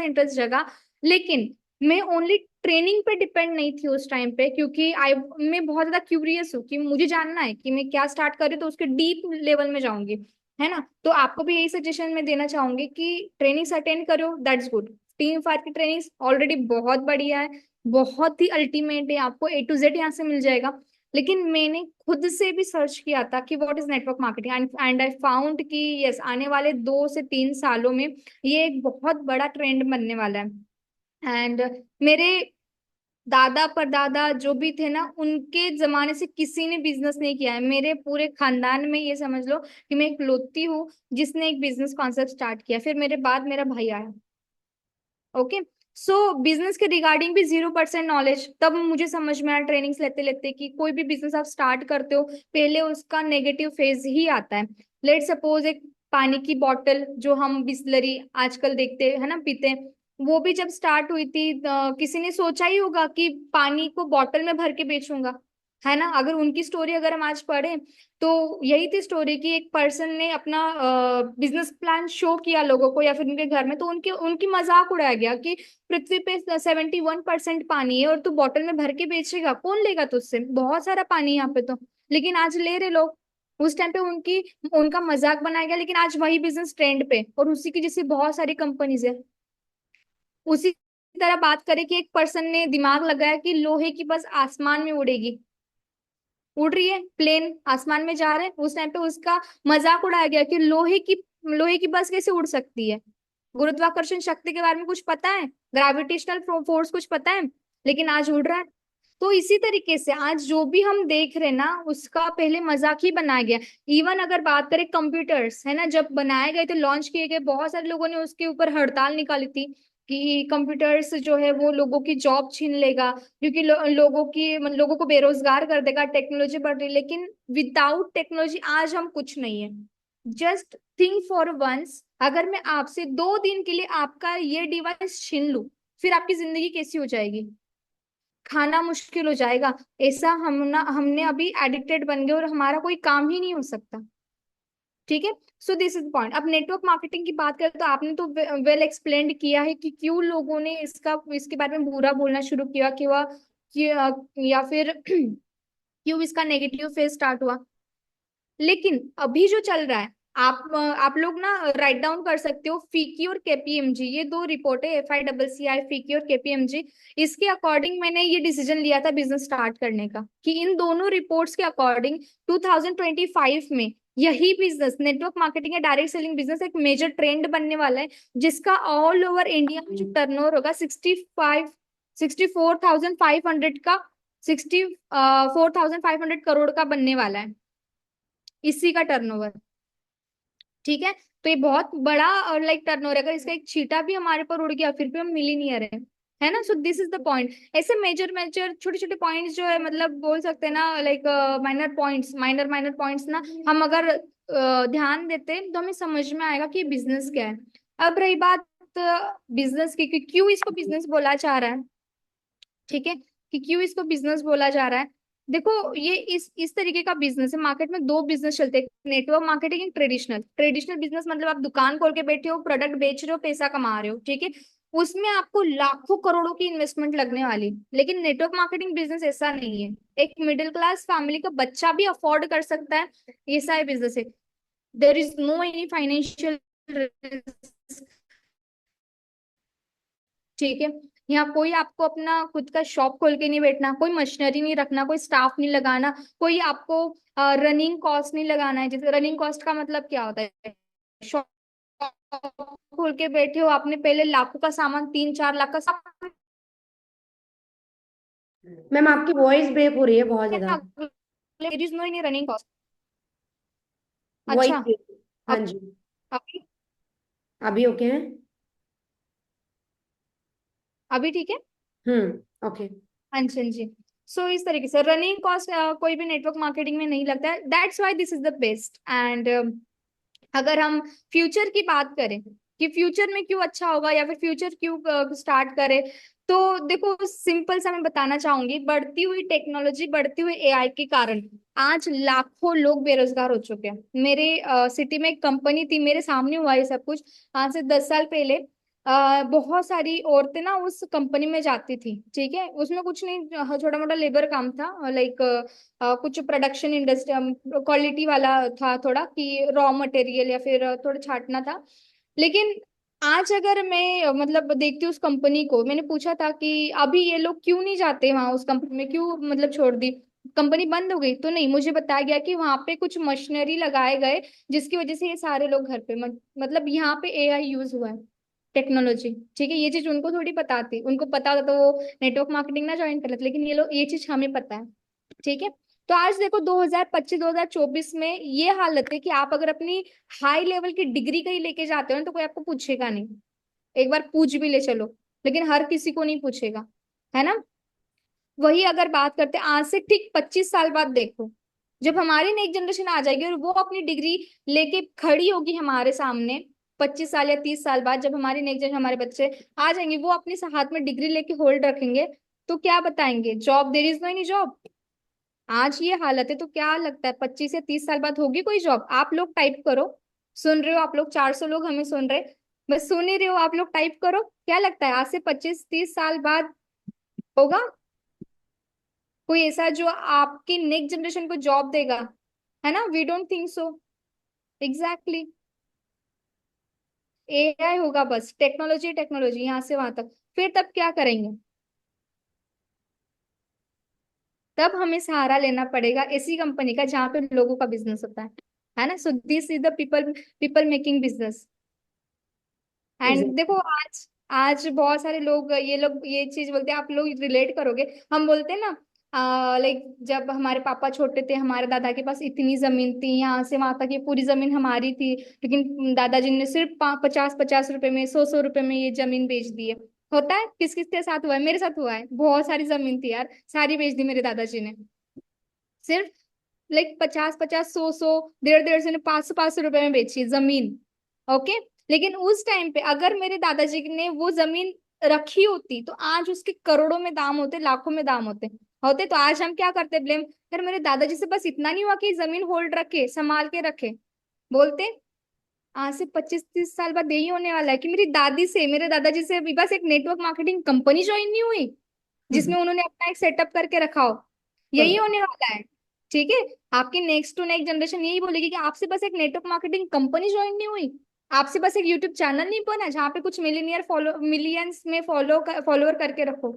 इंटरेस्ट जगा। लेकिन मैं ओनली ट्रेनिंग पे डिपेंड नहीं थी उस टाइम पे, क्योंकि आई मैं बहुत ज्यादा क्यूरियस हूँ कि मुझे जानना है कि मैं क्या स्टार्ट कर रही हूँ, तो उसके डीप लेवल में जाऊंगी, है ना। तो आपको भी यही सजेशन मैं देना चाहूंगी कि ट्रेनिंग्स अटेंड करो, दैट्स गुड। टीम फायर की ट्रेनिंग्स ऑलरेडी बहुत बढ़िया है। बहुत ही अल्टीमेट है, आपको A to Z यहाँ से मिल जाएगा। लेकिन मैंने खुद से भी सर्च किया था कि what is network marketing, and I found कि यस, आने वाले 2 से 3 सालों में ये एक बहुत बड़ा ट्रेंड बनने वाला है। एंड मेरे दादा परदादा जो भी थे ना, उनके जमाने से किसी ने बिजनेस नहीं किया है। मेरे पूरे खानदान में ये समझ लो कि मैं इकलौती हूँ जिसने एक बिजनेस कॉन्सेप्ट स्टार्ट किया, फिर मेरे बाद मेरा भाई आया। ओके। सो बिजनेस के रिगार्डिंग भी 0% नॉलेज, तब मुझे समझ में आया ट्रेनिंग्स लेते लेते कि कोई भी बिजनेस आप स्टार्ट करते हो पहले उसका नेगेटिव फेज ही आता है। लेट सपोज एक पानी की बॉटल जो हम बिस्लरी आजकल देखते हैं है ना, पीते हैं, वो भी जब स्टार्ट हुई थी किसी ने सोचा ही होगा कि पानी को बॉटल में भर के बेचूंगा, है ना। अगर उनकी स्टोरी अगर हम आज पढ़ें तो यही थी स्टोरी कि एक पर्सन ने अपना बिजनेस प्लान शो किया लोगों को या फिर उनके घर में, तो उनके उनकी मजाक उड़ाया गया कि पृथ्वी पे 71% पानी है और तू बॉटल में भर के बेचेगा, कौन लेगा तुझसे, बहुत सारा पानी है यहाँ पे तो। लेकिन आज ले रहे लोग। उस टाइम पे उनकी उनका मजाक बनाया गया, लेकिन आज वही बिजनेस ट्रेंड पे, और उसी की जैसी बहुत सारी कंपनीज है। उसी तरह बात करें कि एक पर्सन ने दिमाग लगाया कि लोहे की बस आसमान में उड़ेगी, उड़ रही है प्लेन आसमान में जा रहे हैं, उस टाइम पे उसका मजाक उड़ाया गया कि लोहे की बस कैसे उड़ सकती है, गुरुत्वाकर्षण शक्ति के बारे में कुछ पता है, ग्रेविटेशनल फोर्स कुछ पता है, लेकिन आज उड़ रहा है। तो इसी तरीके से आज जो भी हम देख रहे हैं ना, उसका पहले मजाक ही बनाया गया। इवन अगर बात करें कंप्यूटर्स, है ना, जब बनाए गए थे लॉन्च किए गए, बहुत सारे लोगों ने उसके ऊपर हड़ताल निकाली थी कि कंप्यूटर्स जो है वो लोगों की जॉब छीन लेगा, क्योंकि लोगों को बेरोजगार कर देगा, टेक्नोलॉजी बढ़ रही है। लेकिन विदाउट टेक्नोलॉजी आज हम कुछ नहीं है। जस्ट थिंक फॉर वंस, अगर मैं आपसे 2 दिन के लिए आपका ये डिवाइस छीन लूं, फिर आपकी जिंदगी कैसी हो जाएगी, खाना मुश्किल हो जाएगा। ऐसा हमने अभी एडिक्टेड बन गए और हमारा कोई काम ही नहीं हो सकता। ठीक है। So this is point. अब नेटवर्क मार्केटिंग की बात करें तो आपने तो वेल एक्सप्लेन्ड किया है कि क्यों लोगों ने इसके बारे में बुरा बोलना शुरू किया, या फिर क्यों इसका नेगेटिव फेज स्टार्ट हुआ। लेकिन अभी जो चल रहा है, आप लोग ना राइट डाउन कर सकते हो, फीकी और केपीएमजी, ये 2 रिपोर्ट है, FICCI फीकी और केपीएमजी। इसके अकॉर्डिंग मैंने ये डिसीजन लिया था बिजनेस स्टार्ट करने का कि इन दोनों रिपोर्ट्स के अकॉर्डिंग 2025 में यही बिजनेस, नेटवर्क मार्केटिंग या डायरेक्ट सेलिंग बिजनेस, एक मेजर ट्रेंड बनने वाला है, जिसका ऑल ओवर इंडिया में जो टर्नओवर होगा 64,500 करोड़ का बनने वाला है, इसी का टर्नओवर। ठीक है। तो ये बहुत बड़ा और लाइक टर्नओवर, अगर इसका एक छींटा भी हमारे पर उड़ गया फिर भी हम मिल ही नहीं आ रहे हैं, है ना। So this is the point. ऐसे मेजर मेजर छोटे छोटे पॉइंट्स जो है, मतलब बोल सकते हैं ना, लाइक माइनर पॉइंट्स ना, हम अगर ध्यान देते हैं तो हमें समझ में आएगा कि बिजनेस क्या है। अब रही बात बिजनेस की कि क्यों इसको बिजनेस बोला जा रहा है। ठीक है, कि क्यों इसको बिजनेस बोला जा रहा है। देखो, ये इस तरीके का बिजनेस है। मार्केट में 2 बिजनेस चलते हैं, नेटवर्क मार्केटिंग, एक ट्रेडिशनल। ट्रेडिशनल बिजनेस मतलब आप दुकान खोल के बैठे हो, प्रोडक्ट बेच रहे हो, पैसा कमा रहे हो, ठीक है। उसमें आपको लाखों करोड़ों की इन्वेस्टमेंट लगने वाली। लेकिन नेटवर्क मार्केटिंग बिजनेस ऐसा नहीं है, एक मिडिल क्लास फैमिली का बच्चा भी अफोर्ड कर सकता है, ऐसा है बिजनेस है। There is no any financial, ठीक है। यहाँ कोई आपको अपना खुद का शॉप खोल के नहीं बैठना, कोई मशीनरी नहीं रखना, कोई स्टाफ नहीं लगाना, कोई आपको रनिंग कॉस्ट नहीं लगाना है। जैसे रनिंग कॉस्ट का मतलब क्या होता है, शॉप खोल के बैठे हो आपने, पहले लाखों का सामान, 3-4 लाख का सामान, मैम आपकी वॉइस ब्रेक हो रही है बहुत ज्यादा। There is no any running cost. Voice अच्छा। ब्रेक। हाँ अब जी। अभी अभी ओके है। अभी ठीक है। ओके। हाँ जी, हाँ जी। सो इस तरीके से रनिंग कॉस्ट कोई भी नेटवर्क मार्केटिंग में नहीं लगता है, that's why this is the best. And अगर हम फ्यूचर की बात करें कि फ्यूचर में क्यों अच्छा होगा या फिर फ्यूचर क्यों स्टार्ट करें, तो देखो सिंपल सा मैं बताना चाहूंगी, बढ़ती हुई टेक्नोलॉजी, बढ़ती हुई AI के कारण आज लाखों लोग बेरोजगार हो चुके हैं। मेरे सिटी में एक कंपनी थी, मेरे सामने हुआ ये सब कुछ। आज से 10 साल पहले बहुत सारी औरतें ना उस कंपनी में जाती थी, ठीक है। उसमें कुछ नहीं, छोटा मोटा लेबर काम था, लाइक कुछ प्रोडक्शन इंडस्ट्री, क्वालिटी वाला था थोड़ा, कि रॉ मटेरियल या फिर थोड़ा छाटना था। लेकिन आज अगर मैं मतलब देखती हूँ उस कंपनी को, मैंने पूछा था कि अभी ये लोग क्यों नहीं जाते वहां उस कंपनी में, क्यों मतलब छोड़ दी, कंपनी बंद हो गई? तो नहीं, मुझे बताया गया कि वहां पे कुछ मशीनरी लगाए गए जिसकी वजह से ये सारे लोग घर पे मतलब यहाँ पे एआई यूज हुआ है, टेक्नोलॉजी। ठीक है, ये चीज उनको थोड़ी पता थी, उनको पता होता तो वो नेटवर्क मार्केटिंग ना ज्वाइन कर लेते, लेकिन ये लोग, ये चीज हमें पता है। ठीक है। तो आज देखो 2025 2024 में ये हालत है कि आप अगर अपनी हाई लेवल की डिग्री कहीं लेके जाते हो ना, तो कोई आपको पूछेगा नहीं। एक बार पूछ भी ले चलो, लेकिन हर किसी को नहीं पूछेगा, है ना? वही अगर बात करते हैं आज से ठीक 25 साल बाद, देखो जब हमारी नेक्स्ट जनरेशन आ जाएगी और वो अपनी डिग्री लेके खड़ी होगी हमारे सामने, 25 साल या 30 साल बाद जब हमारी नेक्स्ट जनरेशन, हमारे बच्चे आ जाएंगे, वो अपने हाथ में डिग्री लेके होल्ड रखेंगे, तो क्या बताएंगे? Job, there is no any job. आज ये हालत है, तो क्या लगता है 25 से 30 साल बाद होगी कोई जॉब? आप लोग टाइप करो, सुन रहे हो आप लोग, 400 लोग हमें सुन रहे, बस सुन ही रहे हो, आप लोग टाइप करो, क्या लगता है आज से 25 30 साल बाद होगा कोई ऐसा जो आपकी नेक्स्ट जनरेशन को जॉब देगा? है ना? We don't think so. Exactly. AI होगा, बस टेक्नोलॉजी टेक्नोलॉजी यहाँ से वहां तक। फिर तब क्या करेंगे? तब हमें सहारा लेना पड़ेगा ऐसी कंपनी का जहाँ पे लोगों का बिजनेस होता है ना? So this is the people, people making business. And देखो आज, आज बहुत सारे लोग, ये लोग ये चीज बोलते हैं, आप लोग रिलेट करोगे, हम बोलते हैं ना, लाइक जब हमारे पापा छोटे थे, हमारे दादा के पास इतनी जमीन थी, यहाँ से वहां तक ये पूरी जमीन हमारी थी, लेकिन दादाजी ने सिर्फ 50 50 रुपए में, 100 100 रुपए में ये जमीन बेच दी है। होता है, किस किस के साथ हुआ है? मेरे साथ हुआ है, बहुत सारी जमीन थी यार, सारी बेच दी मेरे दादाजी ने, सिर्फ लाइक 50 50 100 100, 150 150 ने 500 500 रुपए में बेची जमीन। ओके। लेकिन उस टाइम पे अगर मेरे दादाजी ने वो जमीन रखी होती तो आज उसके करोड़ों में दाम होते, लाखों में दाम होते। होते तो आज हम क्या करते ब्लेम, यार मेरे दादाजी से बस इतना नहीं हुआ कि जमीन होल्ड रखे, संभाल के रखे। बोलते आज से 25 30 साल बाद यही होने वाला है कि मेरी दादी से, मेरे दादाजी से अभी बस एक नेटवर्क मार्केटिंग कंपनी ज्वाइन नहीं हुई जिसमें उन्होंने अपना एक सेटअप करके रखा हो। यही होने वाला है। ठीक है। आपकी नेक्स्ट टू नेक्स्ट जनरेशन यही बोलेगी कि आपसे बस एक नेटवर्क मार्केटिंग कंपनी ज्वाइन नहीं हुई, आपसे बस एक यूट्यूब चैनल नहीं बना जहाँ पे कुछ मिलीनियर फॉलो, मिलियंस में फॉलोअर करके रखो,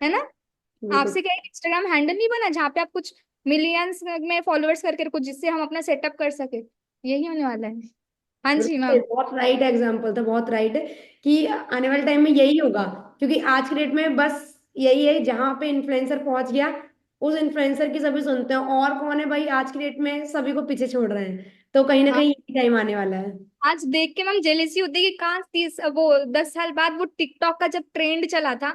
है ना? बिल्कुल। आपसे क्या एक इंस्टाग्राम हैंडल नहीं बना जहाँ पे आप कुछ मिलियंस में फॉलोअर्स करके रखो, जिससे हम अपना सेटअप कर सके। यही होने वाला है। हाँ जी बिल्कुल, मैम। बहुत राइट एग्जाम्पल था, बहुत राइट है कि आने वाले टाइम में यही होगा। क्योंकि आज के डेट में बस यही है, जहां पे इन्फ्लुएंसर पहुंच गया उस इन्फ्लुएंसर की सभी सुनते हैं, और कौन है भाई आज की डेट में, सभी को पीछे छोड़ रहे हैं। तो कहीं ना हाँ, कहीं यही टाइम आने वाला है। आज देख के मैम जेलेसी होती है कि कहाँ 10 साल बाद वो टिकटॉक का जब ट्रेंड चला था,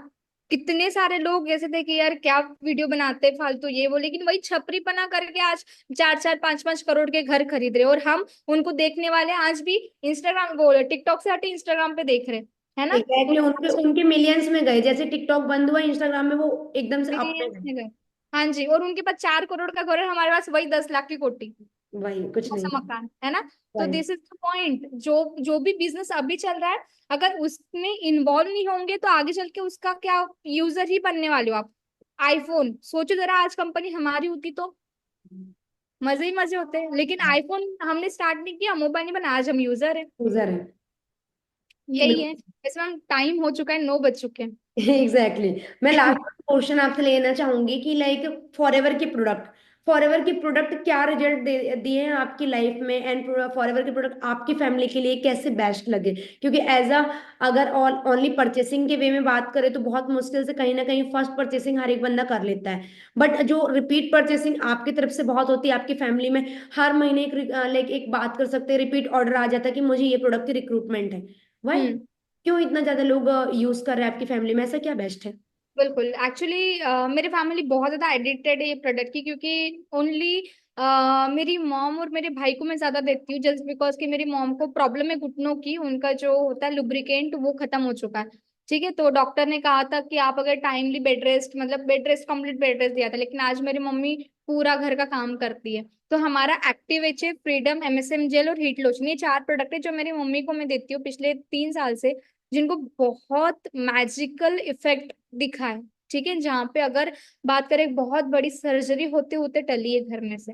कितने सारे लोग ऐसे थे कि यार क्या वीडियो बनाते फालतू ये वो, लेकिन वही छपरी पना करके आज 4 4 5 5 करोड़ के घर खरीद रहे, और हम उनको देखने वाले आज भी इंस्टाग्राम, वो टिकटॉक से हटे इंस्टाग्राम पे देख रहे, है ना? एग्जैक्टली, उनके उनके मिलियंस में गए, जैसे टिकटॉक बंद हुआ इंस्टाग्राम में वो एकदम से अप में मिलियंस गए। में गए। हाँ जी, और उनके पास 4 करोड़ का घर है, हमारे पास वही 10 लाख की कोठी, वही कुछ नहीं। ऐसा मकान, है ना? तो वही। दिस इज द पॉइंट, जो जो भी बिजनेस अभी चल रहा है, अगर उसमें इन्वॉल्व नहीं होंगे तो आगे चल के उसका क्या, यूजर ही बनने वाले हो आप। आईफोन सोचो जरा, आज कंपनी हमारी होती तो मजे ही मजे होते हैं, लेकिन आईफोन हमने स्टार्ट नहीं किया, मोबाइल नहीं बना, आज हम यूजर है। यूजर है। यही है। इसमें टाइम हो चुका है, 9 बज चुके हैं। Exactly exactly. मैं लास्ट क्वेश्चन आपसे लेना चाहूंगी कि लाइक फॉरएवर की प्रोडक्ट, फॉरएवर की प्रोडक्ट क्या रिजल्ट दिए हैं आपकी लाइफ में, एंड फॉरएवर की प्रोडक्ट आपकी फैमिली के लिए कैसे बेस्ट लगे? क्योंकि एज अ, अगर ओनली परचेसिंग के वे में बात करें तो बहुत मुश्किल से कहीं ना कहीं फर्स्ट परचेसिंग हर एक बंदा कर लेता है, बट जो रिपीट परचेसिंग आपकी तरफ से बहुत होती है आपकी फैमिली में, हर महीने एक लाइक एक बात कर सकते हैं, रिपीट ऑर्डर आ जाता है कि मुझे ये प्रोडक्ट की रिक्रूटमेंट है। वाई, हम्म। क्यों इतना ज्यादा लोग यूज कर रहे हैं आपकी फैमिली में? ऐसा क्या बेस्ट है? बिल्कुल, एक्चुअली मेरे फैमिली बहुत ज्यादा एडिक्टेड है ये प्रोडक्ट की, क्योंकि ओनली मेरी मॉम और मेरे भाई को मैं ज्यादा देती हूँ, जस्ट बिकॉज कि मेरी मॉम को प्रॉब्लम है घुटनों की, उनका जो होता है लुब्रिकेंट वो खत्म हो चुका है। ठीक है, तो डॉक्टर ने कहा था कि आप अगर टाइमली बेड रेस्ट, मतलब bed rest, complete bed rest दिया था, लेकिन आज मेरी मम्मी पूरा घर का काम करती है। तो हमारा एक्टिव एच है, फ्रीडम, एमएसएम जेल और हीट लोशन, ये 4 प्रोडक्ट है जो मेरी मम्मी को मैं देती हूँ पिछले 3 साल से, जिनको बहुत मैजिकल इफेक्ट दिखा है। ठीक है, जहाँ पे अगर बात करें, बहुत बड़ी सर्जरी होते होते टली है घर में से,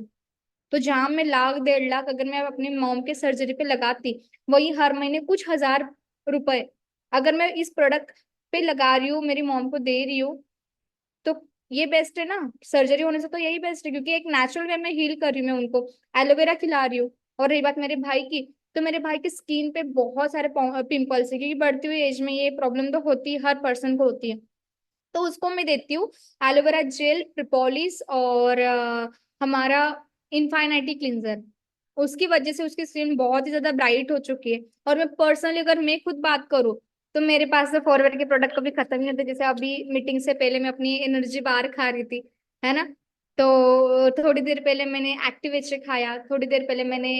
तो जहाँ मैं 1 लाख 1.5 लाख अगर मैं अपने मॉम के सर्जरी पे लगाती, वही हर महीने कुछ हजार रुपए अगर मैं इस प्रोडक्ट पे लगा रही हूँ, मेरी मॉम को दे रही हूँ, तो ये बेस्ट है ना। सर्जरी होने से तो यही बेस्ट है, क्योंकि एक नेचुरल वे में हील कर रही हूँ मैं उनको, एलोवेरा खिला रही हूँ। और रही बात मेरे भाई की, तो मेरे भाई की स्किन पे बहुत सारे पिंपल्स है, क्योंकि बढ़ती हुई एज में ये प्रॉब्लम तो होती है, हर पर्सन को होती है। तो उसको मैं देती हूँ एलोवेरा जेल, प्रिपोलिस, और हमारा इनफाइनाइटी क्लिंजर। उसकी वजह से उसकी स्किन बहुत ही ज्यादा ब्राइट हो चुकी है। और मैं पर्सनली अगर मैं खुद बात करूँ, तो मेरे पास तो फॉरवर्ड के प्रोडक्ट कभी खत्म नहीं होते। जैसे अभी मीटिंग से पहले मैं अपनी एनर्जी बार खा रही थी, है ना। तो थोड़ी देर पहले मैंने एक्टिव एच खाया, थोड़ी देर पहले मैंने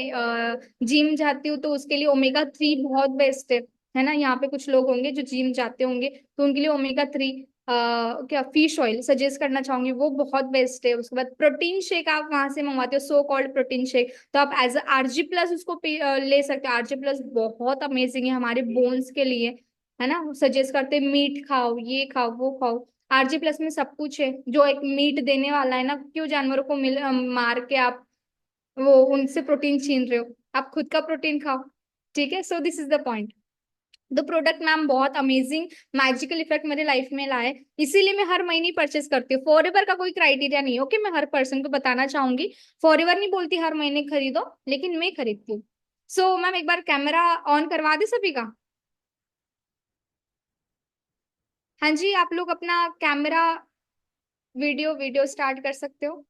जिम जाती हूँ तो उसके लिए ओमेगा 3 बहुत बेस्ट है ना। यहाँ पे कुछ लोग होंगे जो जिम जाते होंगे, तो उनके लिए ओमेगा 3 क्या फिश ऑयल सजेस्ट करना चाहूंगी, वो बहुत बेस्ट है। उसके बाद प्रोटीन शेक आप वहां से मंगवाते हो, सो कॉल्ड प्रोटीन शेक, तो आप एज RG+ उसको ले सकते हो। RG+ बहुत अमेजिंग है हमारे बोन्स के लिए, है ना। सजेस्ट करते हैं मीट खाओ, ये खाओ, वो खाओ। RG+ में सब कुछ है, जो एक मीट देने वाला है ना, क्यों जानवरों को मार के आप वो उनसे प्रोटीन छीन रहे हो। आप खुद का प्रोटीन खाओ, ठीक है। So this is the point. The product ma'am बहुत अमेजिंग मैजिकल इफेक्ट मेरे लाइफ में लाए, इसीलिए मैं हर महीने परचेस करती हूँ। फॉरएवर का कोई क्राइटेरिया नहीं है, ओके। मैं हर पर्सन को बताना चाहूंगी, फॉरएवर नहीं बोलती हर महीने खरीदो, लेकिन मैं खरीदती हूँ। सो मैम एक बार कैमरा ऑन करवा दे सभी का। हाँ जी, आप लोग अपना कैमरा, वीडियो वीडियो स्टार्ट कर सकते हो।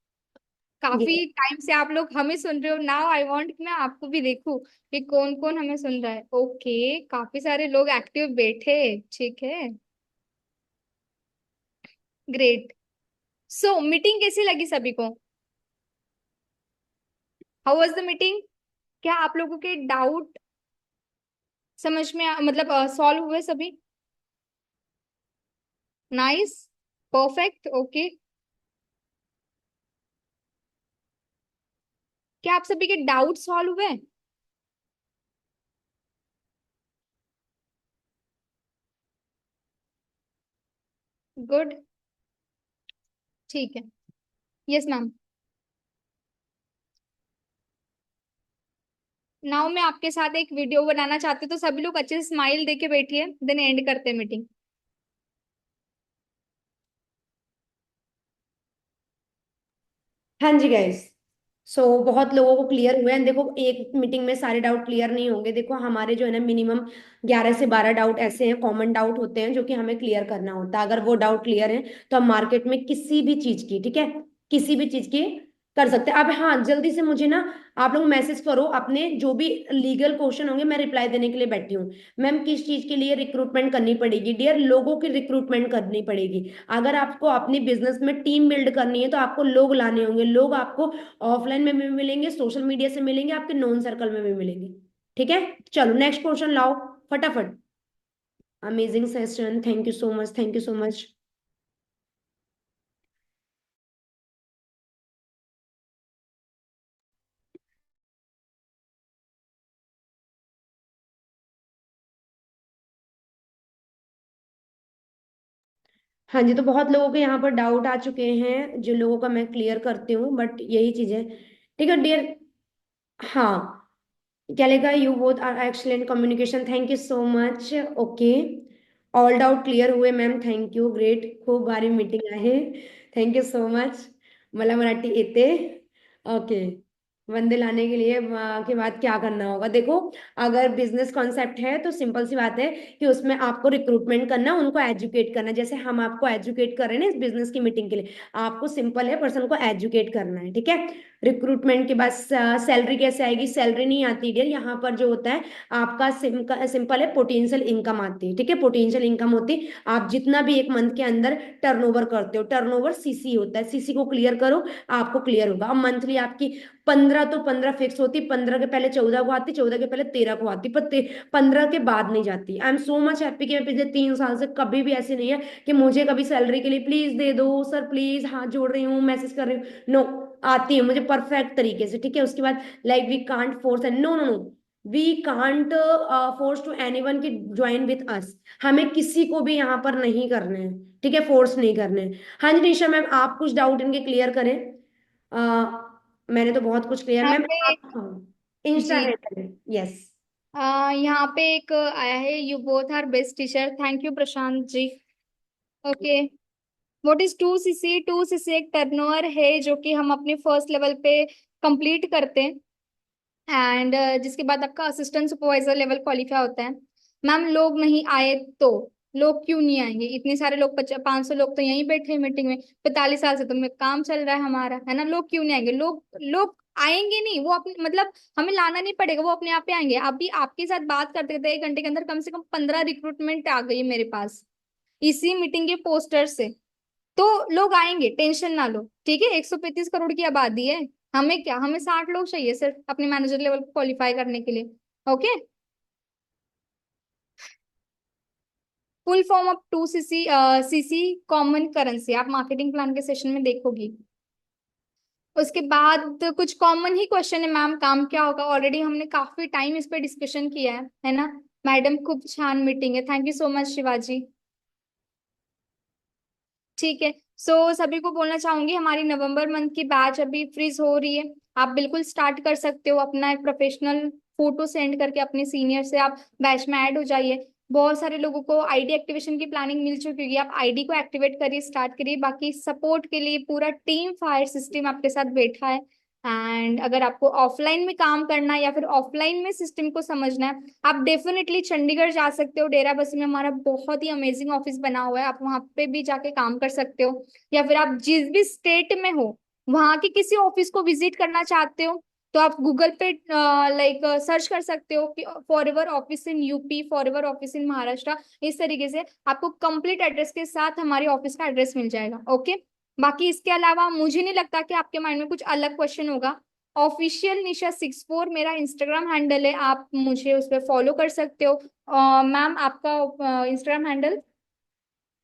काफी ये टाइम से आप लोग हमें सुन रहे हो, नाउ आई वांट कि मैं आपको भी देखूं कि कौन कौन हमें सुन रहा है। ओके, काफी सारे लोग एक्टिव बैठे, ठीक है, ग्रेट। सो मीटिंग कैसी लगी सभी को? How was the meeting? क्या आप लोगों के डाउट समझ में मतलब सॉल्व हुए सभी? Nice, perfect, okay. क्या आप सभी के डाउट सॉल्व हुए? गुड, ठीक है। Yes ma'am. नाउ मैं आपके साथ एक वीडियो बनाना चाहती हूँ, तो सभी लोग अच्छे से स्माइल देके बैठिए, देन एंड करते हैं मीटिंग। हाँ जी गाइस, सो बहुत लोगों को क्लियर हुए हैं। देखो, एक मीटिंग में सारे डाउट क्लियर नहीं होंगे। देखो, हमारे जो है ना मिनिमम 11 से 12 डाउट ऐसे हैं, कॉमन डाउट होते हैं जो कि हमें क्लियर करना होता है। अगर वो डाउट क्लियर है तो हम मार्केट में किसी भी चीज की, ठीक है, किसी भी चीज की कर सकते हैं। अब हाँ, जल्दी से मुझे ना आप लोग मैसेज करो अपने जो भी लीगल क्वेश्चन होंगे, मैं रिप्लाई देने के लिए बैठी हूँ। मैम, किस चीज के लिए रिक्रूटमेंट करनी पड़ेगी? डियर, लोगों की रिक्रूटमेंट करनी पड़ेगी। अगर आपको अपनी बिजनेस में टीम बिल्ड करनी है तो आपको लोग लाने होंगे। लोग आपको ऑफलाइन में भी मिलेंगे, सोशल मीडिया से मिलेंगे, आपके नोन सर्कल में भी मिलेंगे। ठीक है, चलो नेक्स्ट क्वेश्चन लाओ फटाफट। Amazing session, thank you so much, thank you so much. हाँ जी, तो बहुत लोगों के यहाँ पर डाउट आ चुके हैं, जिन लोगों का मैं क्लियर करती हूँ, बट यही चीज है। ठीक है डियर। हाँ, क्या लिखा? You both are excellent communication, thank you so much. Okay, all doubt clear हुए मैम, थँक यू, ग्रेट, खूप भारी मीटिंग आहे, थँक यू सो मच। मला मराठी येते। ओके, बंदे लाने के लिए के बाद क्या करना होगा? देखो, अगर बिजनेस कॉन्सेप्ट है तो सिंपल सी बात है कि उसमें आपको रिक्रूटमेंट करना, उनको एजुकेट करना। जैसे हम आपको एजुकेट कर रहे हैं ना इस बिजनेस की मीटिंग के लिए, आपको सिंपल है, पर्सन को एजुकेट करना है, ठीक है। रिक्रूटमेंट के बाद सैलरी कैसे आएगी? सैलरी नहीं आती डियर, यहाँ पर जो होता है आपका सिंपल है, पोटेंशियल इनकम आती है, ठीक है। पोटेंशियल इनकम होती है, आप जितना भी एक मंथ के अंदर टर्नओवर करते हो, टर्नओवर सीसी होता है, सीसी को क्लियर करो, आपको क्लियर होगा। अब मंथली आपकी 15 तो 15 फिक्स होती, 15 के पहले 14 को आती, 14 के पहले 13 को आती, पर 15 के बाद नहीं जाती। आई एम सो मच हैप्पी कि मैं पिछले 3 साल से कभी भी ऐसे नहीं है कि मुझे कभी सैलरी के लिए प्लीज दे दो सर, प्लीज हाथ जोड़ रही हूँ, मैसेज कर रही हूँ, नो, आती है मुझे परफेक्ट तरीके से, ठीक है। उसके बाद like we can't force and, no no no, we can't force to anyone की ज्वाइन विथ अस। हमें किसी को भी यहाँ पर नहीं करने हैं, ठीक है, फोर्स नहीं करने हैं। हाँ जी निशा मैम, आप कुछ डाउट इनके क्लियर करें। मैंने तो बहुत कुछ क्लियर, यहाँ मैम पे आप, हाँ, इंस्टा जी, हैंडल, यस। यहाँ पे एक आया है, you both are best teacher, thank you Prashant ji. Okay, what is 2 CC? 2 CC एक टर्नओवर है जो कि हम अपने फर्स्ट लेवल पे कंप्लीट करते हैं, एंड जिसके बाद आपका असिस्टेंट सुपरवाइजर लेवल क्वालिफाई होता है। मैम लोग नहीं आए तो? लोग क्यों नहीं आएंगे? इतने सारे लोग, 500 लोग तो यहीं बैठे हैं मीटिंग में, 45 साल से तो में काम चल रहा है हमारा, है ना? लोग क्यों नहीं आएंगे? लोग लोग आएंगे नहीं, वो अपने मतलब हमें लाना नहीं पड़ेगा, वो अपने आप ही आएंगे। अभी आपके साथ बात करते करते 1 घंटे के अंदर कम से कम 15 रिक्रूटमेंट आ गई है मेरे पास, इसी मीटिंग के पोस्टर से। तो लोग आएंगे, टेंशन ना लो, ठीक है? 135 करोड़ की आबादी है, हमें क्या, हमें 60 लोग चाहिए सिर्फ अपने मैनेजर लेवल को क्वालिफाई करने के लिए। Okay, full form of 2 CC, CC common currency, आप मार्केटिंग प्लान के सेशन में देखोगी। उसके बाद कुछ कॉमन ही क्वेश्चन है मैम, काम क्या होगा, ऑलरेडी हमने काफी टाइम इस पे डिस्कशन किया है ना? मैडम खूप छान मीटिंग है, thank you so much Shivaji. ठीक है, सो सभी को बोलना चाहूंगी हमारी नवंबर मंथ की बैच अभी फ्रीज हो रही है। आप बिल्कुल स्टार्ट कर सकते हो, अपना एक प्रोफेशनल फोटो सेंड करके अपने सीनियर से आप बैच में ऐड हो जाइए। बहुत सारे लोगों को आईडी एक्टिवेशन की प्लानिंग मिल चुकी होगी, आप आईडी को एक्टिवेट करिए, स्टार्ट करिए। बाकी सपोर्ट के लिए पूरा टीम फायर सिस्टम आपके साथ बैठा है। एंड अगर आपको ऑफलाइन में काम करना है या फिर ऑफलाइन में सिस्टम को समझना है, आप डेफिनेटली चंडीगढ़ जा सकते हो। डेरा बस्सी में हमारा बहुत ही अमेजिंग ऑफिस बना हुआ है, आप वहां पे भी जाके काम कर सकते हो। या फिर आप जिस भी स्टेट में हो, वहां के किसी ऑफिस को विजिट करना चाहते हो, तो आप गूगल पे लाइक सर्च कर सकते हो कि for ever office in UP, for ever office in Maharashtra. इस तरीके से आपको कंप्लीट एड्रेस के साथ हमारे ऑफिस का एड्रेस मिल जाएगा। ओके, बाकी इसके अलावा मुझे नहीं लगता कि आपके माइंड में कुछ अलग क्वेश्चन होगा। ऑफिशियल निशा 64 मेरा इंस्टाग्राम हैंडल है, आप मुझे उस पर फॉलो कर सकते हो। मैम आपका इंस्टाग्राम हैंडल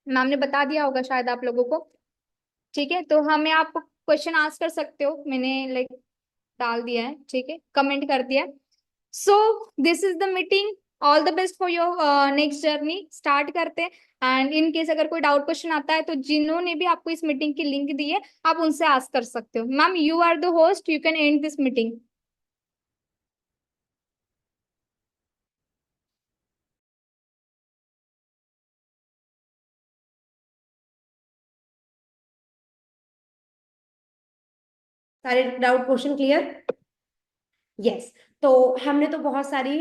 मैम ने बता दिया होगा शायद आप लोगों को। ठीक है, तो हमें आप क्वेश्चन आस्क कर सकते हो, मैंने लाइक डाल दिया है, ठीक है, कमेंट कर दिया है। So this is the meeting, all the best for your next journey, start करते हैं। एंड इन केस अगर कोई डाउट क्वेश्चन आता है तो जिन्होंने भी आपको इस मीटिंग की लिंक दी है, आप उनसे आस्क कर सकते हो। Ma'am you are the host, you can end this meeting. सारे डाउट क्वेश्चन क्लियर? यस। तो हमने तो बहुत सारी